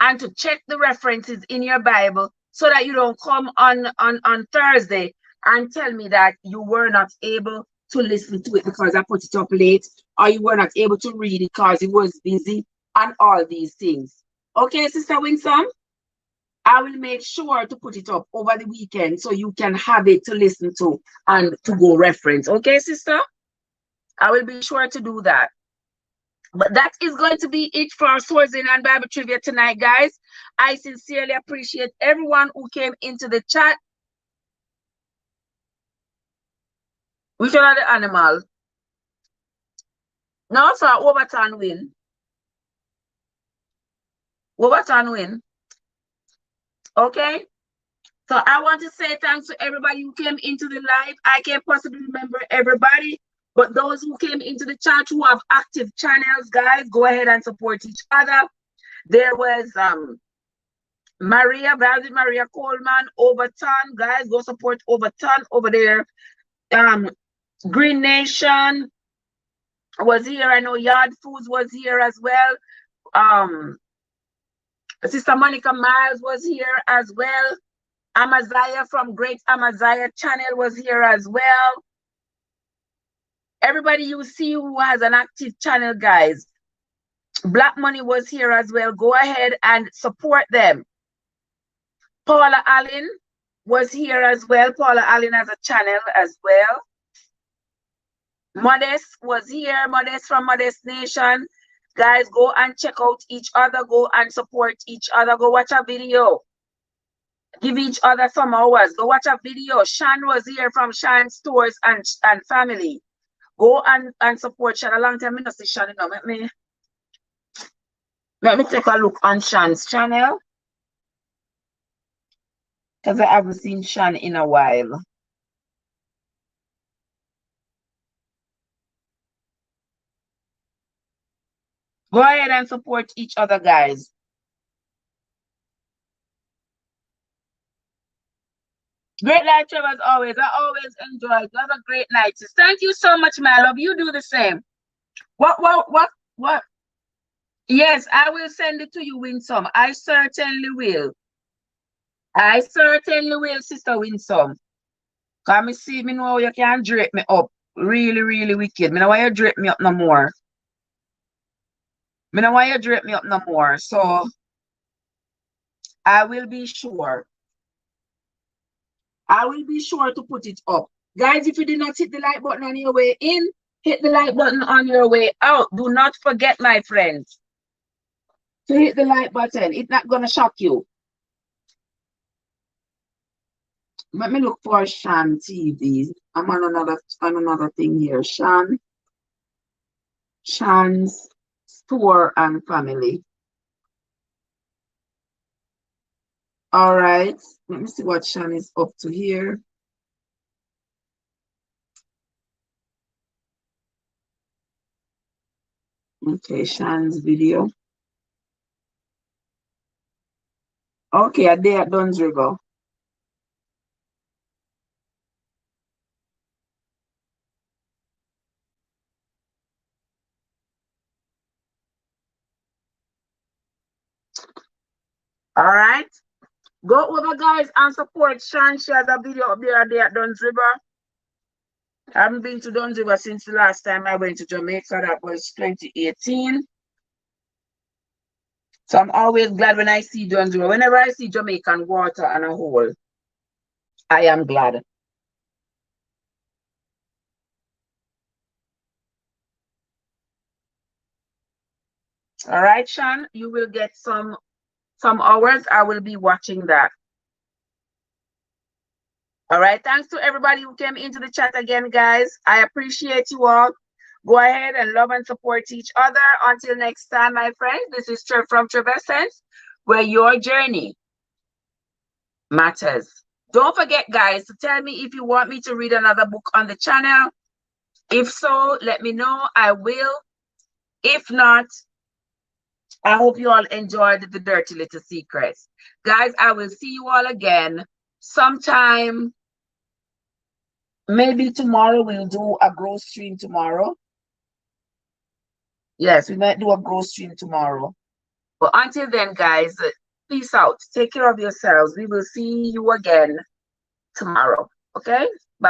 and to check the references in your Bible, so that you don't come on Thursday and tell me that you were not able to listen to it because I put it up late, or you were not able to read it because you was busy, and all these things. Okay, Sister Winsome? I will make sure to put it up over the weekend so you can have it to listen to and to go reference. Okay, sister? I will be sure to do that. But that is going to be it for our Swordsman and Bible Trivia tonight, guys. I sincerely appreciate everyone who came into the chat. Which one are the animals? No, sir, Overton win. Overton win. Okay? So I want to say thanks to everybody who came into the live. I can't possibly remember everybody, but those who came into the chat who have active channels, guys, go ahead and support each other. There was Maria, Valdez, Maria Coleman, Overton, guys, go support Overton over there. Green Nation was here. I know Yard Foods was here as well. Sister Monica Miles was here as well. Amaziah from Great Amaziah channel was here as well. Everybody you see who has an active channel, guys. Black Money was here as well. Go ahead and support them. Paula Allen was here as well. Paula Allen has a channel as well. Modest was here. Modest from Modest Nation. Guys, go and check out each other. Go and support each other. Go watch a video. Give each other some hours. Go watch a video. Shan was here from Shan Stores and Family. Go and support Shan. A long time I don't see Shan, you know. Let me take a look on Shan's channel, because I haven't seen Shan in a while. Go ahead and support each other, guys. Great night, Trevor, as always. I always enjoy it. Have a great night. Thank you so much, my love. You do the same. What? Yes, I will send it to you, Winsome. I certainly will. I certainly will, Sister Winsome. Because me see, me know you can drape me up. Really, really wicked. Me know why you drape me up no more. Me know why you drape me up no more. So, I will be sure. I will be sure to put it up. Guys, if you did not hit the like button on your way in, hit the like button on your way out. Do not forget, my friends, to hit the like button. It's not going to shock you. Let me look for Shan TV. I'm on another thing here. Shan's Store and Family. All right. Let me see what Shan is up to here. Okay, Shan's video. Okay, a day at Duns River. All right. Go over, guys, and support Shan. She has a video up there a day at Duns River. I haven't been to Duns River since the last time I went to Jamaica. That was 2018. So I'm always glad when I see Duns River. Whenever I see Jamaican water and a hole, I am glad. All right, Sean, you will get some hours. I will be watching that. All right. Thanks to everybody who came into the chat again, guys. I appreciate you all. Go ahead and love and support each other. Until next time, my friends, this is Trev from Trevessence, where your journey matters. Don't forget, guys, to tell me if you want me to read another book on the channel. If so, let me know. I will. If not, I hope you all enjoyed the Dirty Little Secrets. Guys, I will see you all again sometime. Maybe tomorrow we'll do a growth stream tomorrow. Yes, we might do a growth stream tomorrow. But until then, guys, peace out. Take care of yourselves. We will see you again tomorrow. Okay?